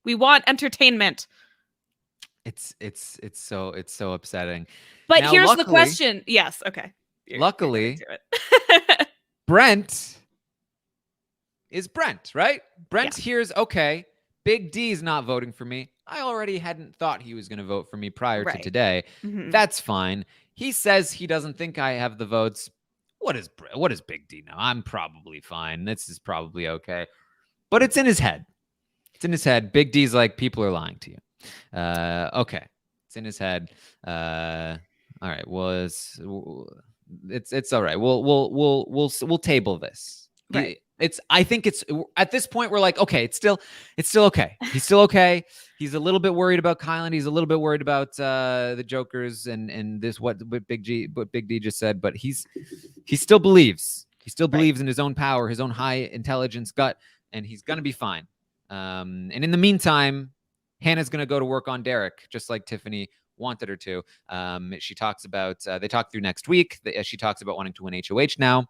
We want entertainment. It's so upsetting. But now, here's the question. Yes, okay. Luckily, Brent is Brent, right? Brent hears, okay, Big D's not voting for me. I already hadn't thought he was going to vote for me prior to today. That's fine. He says he doesn't think I have the votes. What is Big D now? I'm probably fine. This is probably okay. But it's in his head. It's in his head. Big D's like, people are lying to you. Okay. It's in his head. All right. Well, it's all right. We'll table this. Right. I think it's at this point we're like, okay, it's still okay. He's still okay. He's a little bit worried about Kylan. He's a little bit worried about the Jokers and this what Big D just said, but he still believes. He still believes in his own power, his own high intelligence gut, and he's gonna be fine. And in the meantime, Hannah's gonna go to work on Derek, just like Tiffany wanted her to. She talks about they talk through next week. She talks about wanting to win HOH now.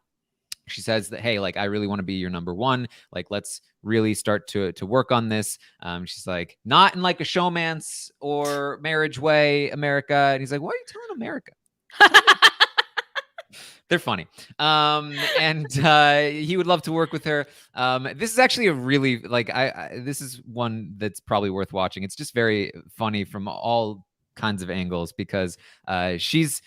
She says that, hey, like, I really want to be your number one. Like, let's really start to work on this. She's like, not in like a showmance or marriage way, America. And he's like, why are you telling America? They're funny. And he would love to work with her. This is actually a really, like, this is one that's probably worth watching. It's just very funny from all kinds of angles because she's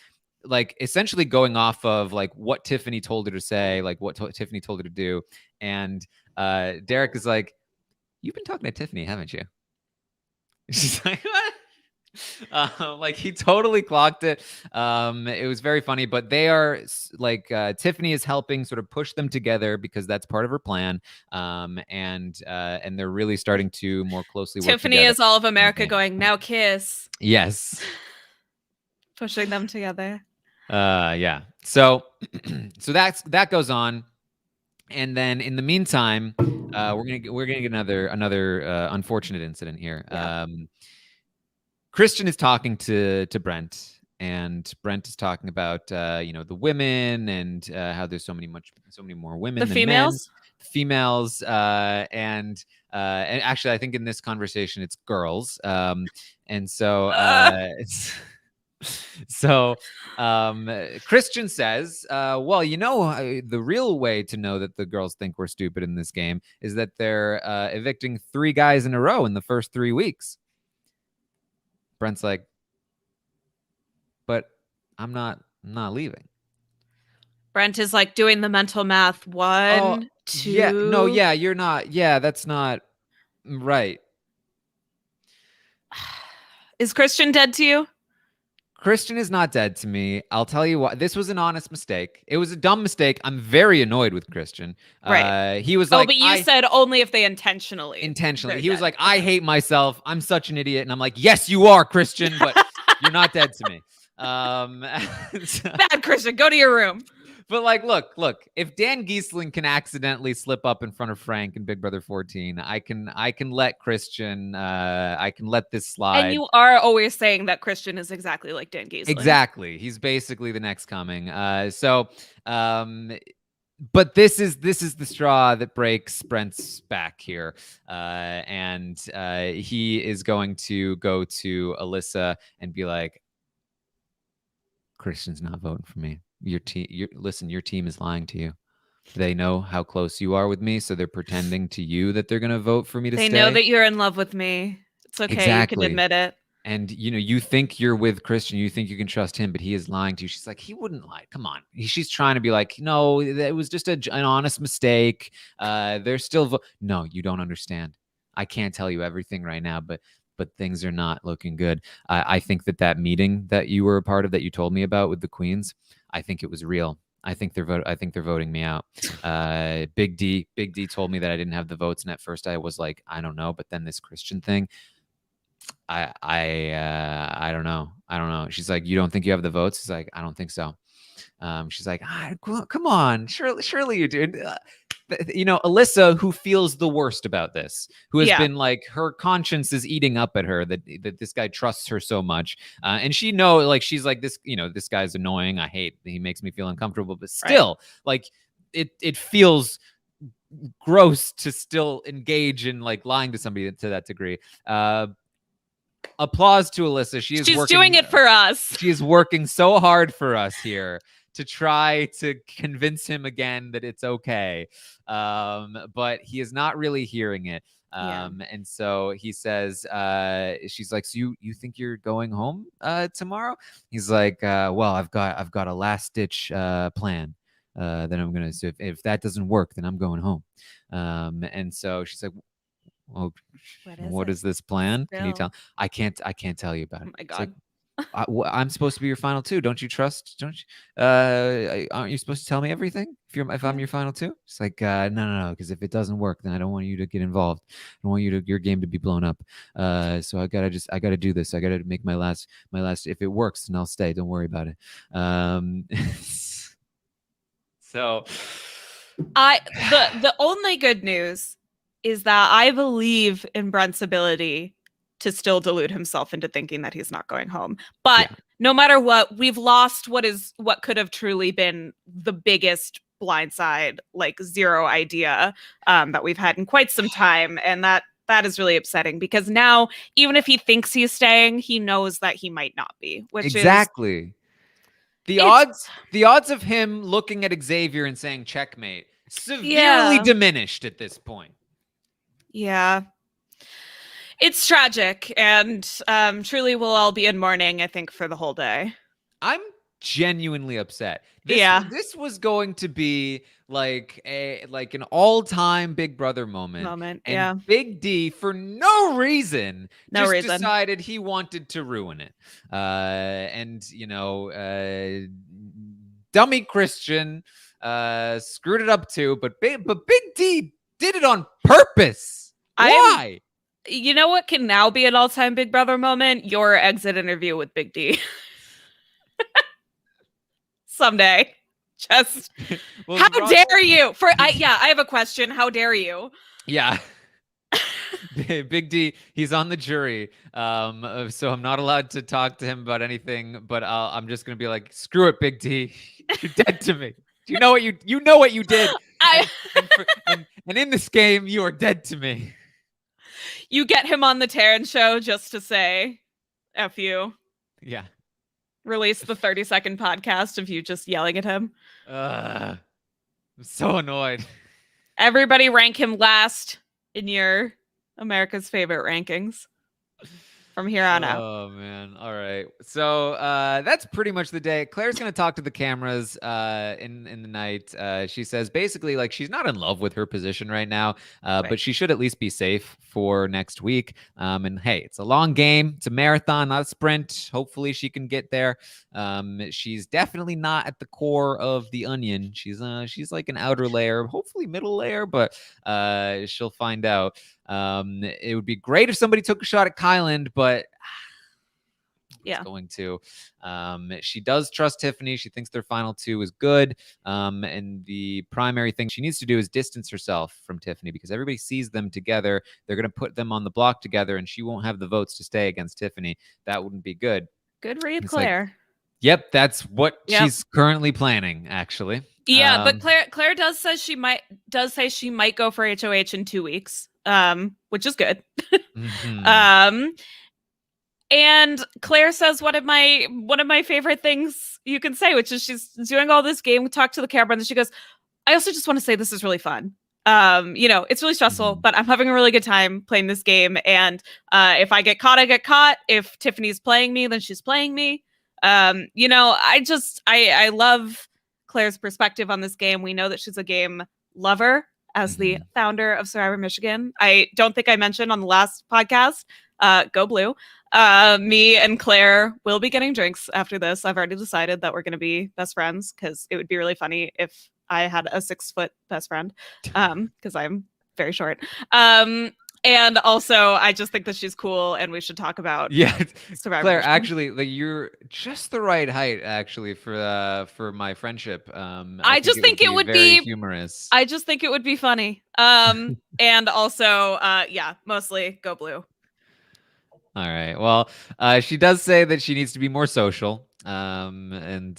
like essentially going off of like what Tiffany told her to say, like what Tiffany told her to do. And Derek is like, you've been talking to Tiffany, haven't you? She's like, what? Like he totally clocked it. It was very funny, but they are like Tiffany is helping sort of push them together because that's part of her plan. And they're really starting to more closely work Tiffany together. is all of America going, now kiss. Yes. Pushing them together. Yeah. So that goes on. And then in the meantime, we're gonna get another unfortunate incident here. Yeah. Christian is talking to Brent, and Brent is talking about the women and how there's so many more women the than females? men. Females, and actually, I think in this conversation it's girls, and so it's. So Christian says, well, the real way to know that the girls think we're stupid in this game is that they're evicting 3 guys in a row in the first 3 weeks. Brent's like, but I'm not leaving. Brent is like doing the mental math. 1, 2. Yeah, no, yeah, you're not. Yeah, that's not right. Is Christian dead to you? Christian is not dead to me. I'll tell you what. This was an honest mistake. It was a dumb mistake. I'm very annoyed with Christian. Right. He was like, but you said only if they intentionally. He was like, I hate myself. I'm such an idiot. And I'm like, yes, you are, Christian, but you're not dead to me. Bad Christian, go to your room. But like, look, if Dan Giesling can accidentally slip up in front of Frank in Big Brother 14, I can let Christian, I can let this slide. And you are always saying that Christian is exactly like Dan Giesling. Exactly. He's basically the next coming. But this is the straw that breaks Brent's back here. And he is going to go to Alyssa and be like, Christian's not voting for me. Your team is lying to you. They know how close you are with me, so they're pretending to you that they're going to vote for me to stay. They know that you're in love with me. It's okay. Exactly. You can admit it. And, you think you're with Christian. You think you can trust him, but he is lying to you. She's like, he wouldn't lie. Come on. She's trying to be like, no, it was just an honest mistake. They're still no, you don't understand. I can't tell you everything right now, but things are not looking good. I think that meeting that you were a part of, that you told me about with the Queens, I think it was real. I think they're voting me out. Big D told me that I didn't have the votes, and at first I was like, I don't know. But then this Christian thing, I don't know. She's like, you don't think you have the votes? He's like, I don't think so. She's like, come on, surely you do. Alyssa, who feels the worst about this, who has been like, her conscience is eating up at her that this guy trusts her so much, and she like, she's like, this this guy's annoying. He makes me feel uncomfortable, but still, like, it feels gross to still engage in like lying to somebody to that degree. Applause to Alyssa. She's doing it for us. She is working so hard for us here to try to convince him again that it's okay. But he is not really hearing it. And so he says, she's like, so you think you're going home tomorrow? He's like, well, I've got a last ditch plan that I'm gonna. So if that doesn't work, then I'm going home. And so she's like, well, what is this plan? Can you tell? I can't tell you about it. Oh my God. Like, I'm supposed to be your final two. Don't you? Aren't you supposed to tell me everything if I'm your final two? It's like, no, because if it doesn't work, then I don't want you to get involved. I don't want your game to be blown up. So I gotta do this. I gotta make my last. If it works, then I'll stay. Don't worry about it. So the only good news is that I believe in Brent's ability to still delude himself into thinking that he's not going home. But no matter what, we've lost what could have truly been the biggest blindside, like zero idea that we've had in quite some time. And that is really upsetting because now, even if he thinks he's staying, he knows that he might not be, which is exactly. it's The odds of him looking at Xavier and saying checkmate severely yeah. diminished at this point. Yeah. It's tragic, and truly we'll all be in mourning, I think, for the whole day. I'm genuinely upset. This was going to be like an all-time Big Brother moment. And Yeah. Big D, for no reason, No reason. decided he wanted to ruin it. And dummy Christian screwed it up too, but Big D did it on purpose. Why? You know what can now be an all-time Big Brother moment? Your exit interview with Big D. Someday. Just well, how dare you? I have a question. How dare you? Yeah. Big D, he's on the jury, so I'm not allowed to talk to him about anything. But I'm just gonna be like, "Screw it, Big D, you're dead to me. Do you know what you know what you did? And in this game, you are dead to me." You get him on the Taran show just to say, "F you." Yeah. Release the 30-second podcast of you just yelling at him. I'm so annoyed. Everybody rank him last in your America's Favorite rankings from here on out. Oh man. All right. So that's pretty much the day. Claire's gonna talk to the cameras in the night. She says basically like she's not in love with her position right now, right. But she should at least be safe for next week. And hey, it's a long game. It's a marathon, not a sprint. Hopefully she can get there. She's definitely not at the core of the onion. She's like an outer layer, hopefully middle layer, but she'll find out. It would be great if somebody took a shot at Kyland, but going to. She does trust Tiffany. She thinks their final two is good. And the primary thing she needs to do is distance herself from Tiffany because everybody sees them together. They're going to put them on the block together, and she won't have the votes to stay against Tiffany. That wouldn't be good. Good read, Claire. Like, yep, that's what she's currently planning, actually. Yeah, but Claire does say she might go for HOH in 2 weeks. Which is good. Mm-hmm. And Claire says one of my favorite things you can say, which is she's doing all this game, talk to the camera, and then she goes, I also just want to say this is really fun. It's really stressful, but I'm having a really good time playing this game. And if I get caught, I get caught. If Tiffany's playing me, then she's playing me. I love Claire's perspective on this game. We know that she's a game lover. As the founder of Survivor Michigan. I don't think I mentioned on the last podcast, go Blue. Me and Claire will be getting drinks after this. I've already decided that we're going to be best friends because it would be really funny if I had a 6-foot best friend because I'm very short. And also, I just think that she's cool, and we should talk about Survivor Claire, Michigan. actually, like you're just the right height, actually, for my friendship. I just think it would be humorous. I just think it would be funny. And also, mostly go Blue. All right. Well, she does say that she needs to be more social. And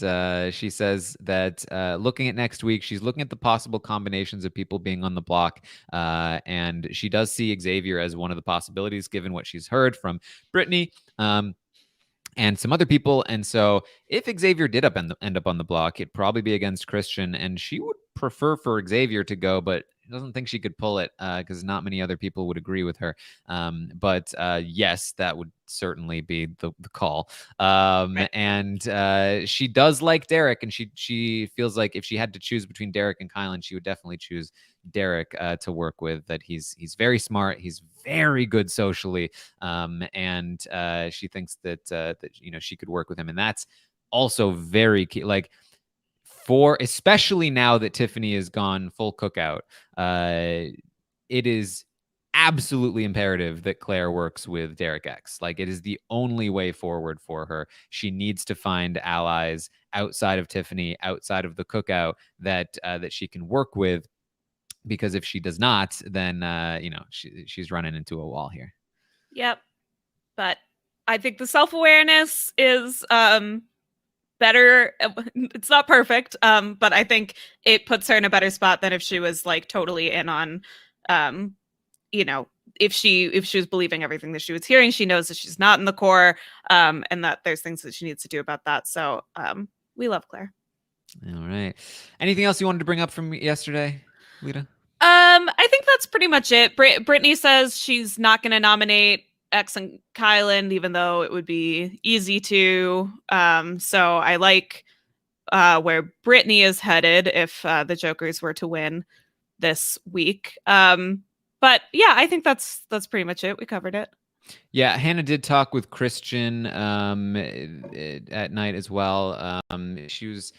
she says that looking at next week, she's looking at the possible combinations of people being on the block. And she does see Xavier as one of the possibilities, given what she's heard from Brittany. And some other people. And so if Xavier did end up on the block, it'd probably be against Christian. And she would prefer for Xavier to go, but doesn't think she could pull it because not many other people would agree with her. But yes, that would certainly be the call. Right. And she does like Derek, and she feels like if she had to choose between Derek and Kylan, she would definitely choose Derek to work with. That he's very smart, he's very good socially, and she thinks that she could work with him, and that's also very key. Like, for especially now that Tiffany has gone full cookout, it is absolutely imperative that Claire works with Derek X. Like, it is the only way forward for her. She needs to find allies outside of Tiffany, outside of the cookout that she can work with. Because if she does not, then she's running into a wall here. Yep. But I think the self-awareness is better. It's not perfect, but I think it puts her in a better spot than if she was like totally in on, you know, if she was believing everything that she was hearing. She knows that she's not in the core, and that there's things that she needs to do about that. So we love Claire. All right. Anything else you wanted to bring up from yesterday, Lita? I think that's pretty much it. Brittany says she's not going to nominate X and Kylan, even though it would be easy to. So I like where Brittany is headed if the Jokers were to win this week. But yeah, I think that's pretty much it. We covered it. Yeah, Hannah did talk with Christian at night as well. She was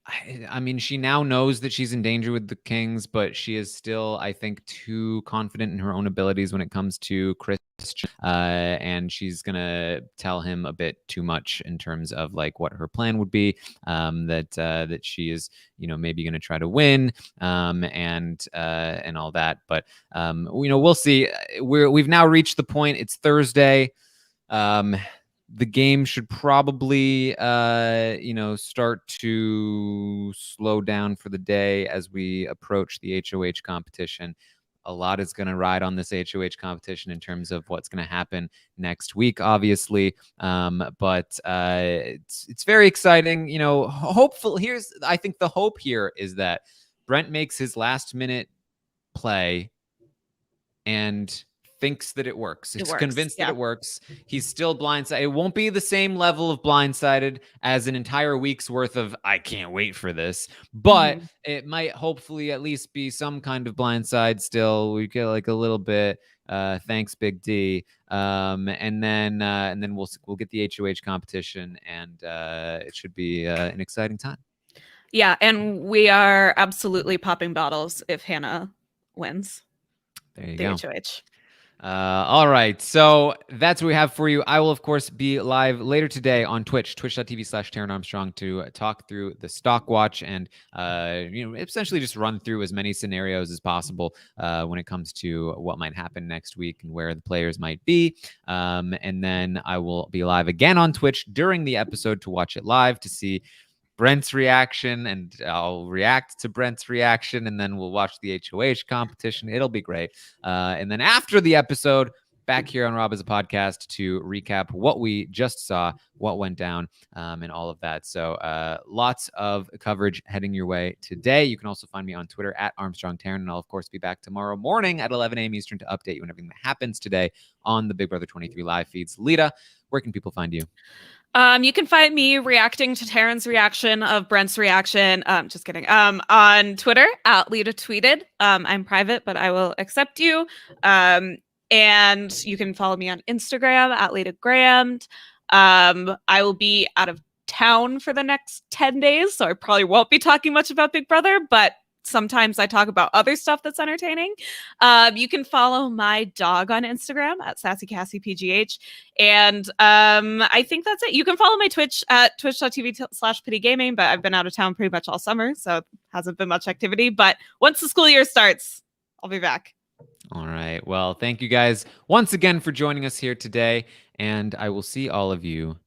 I mean, she now knows that she's in danger with the Kings, but she is still, I think, too confident in her own abilities when it comes to Christian. And she's going to tell him a bit too much in terms of like what her plan would be, that she is, maybe going to try to win, and all that. But, we'll see. We've now reached the point. It's Thursday. The game should probably, start to slow down for the day as we approach the HOH competition. A lot is going to ride on this HOH competition in terms of what's going to happen next week, obviously. But it's very exciting. Hopefully, I think the hope here is that Brent makes his last minute play and thinks that it works. It's convinced that it works. He's still blindsided. It won't be the same level of blindsided as an entire week's worth of I can't wait for this, but it might hopefully at least be some kind of blindside still. We get like a little bit. Thanks, Big D. And then we'll get the HOH competition, and it should be an exciting time. Yeah, and we are absolutely popping bottles if Hannah wins. There you go. HOH. All right. So that's what we have for you. I will, of course, be live later today on Twitch, twitch.tv/Taran Armstrong, to talk through the stock watch and, essentially just run through as many scenarios as possible when it comes to what might happen next week and where the players might be. And then I will be live again on Twitch during the episode to watch it live to see Brent's reaction, and I'll react to Brent's reaction, and then we'll watch the HOH competition. It'll be great. And then after the episode, back here on Rob as a Podcast to recap what we just saw, what went down, and all of that. So lots of coverage heading your way today. You can also find me on Twitter at Armstrong Taran, and I'll, of course, be back tomorrow morning at 11 a.m. Eastern to update you on everything that happens today on the Big Brother 23 live feeds. Lita, where can people find you? You can find me reacting to Taran's reaction of Brent's reaction. Just kidding. On Twitter at Lita Tweeted. I'm private, but I will accept you. And you can follow me on Instagram at Lita Grammed. I will be out of town for the next 10 days, so I probably won't be talking much about Big Brother, but sometimes I talk about other stuff that's entertaining. You can follow my dog on Instagram at SassyCassiePGH. And I think that's it. You can follow my Twitch at twitch.tv/PittyGaming, but I've been out of town pretty much all summer, so it hasn't been much activity. But once the school year starts, I'll be back. All right. Well, thank you guys once again for joining us here today, and I will see all of you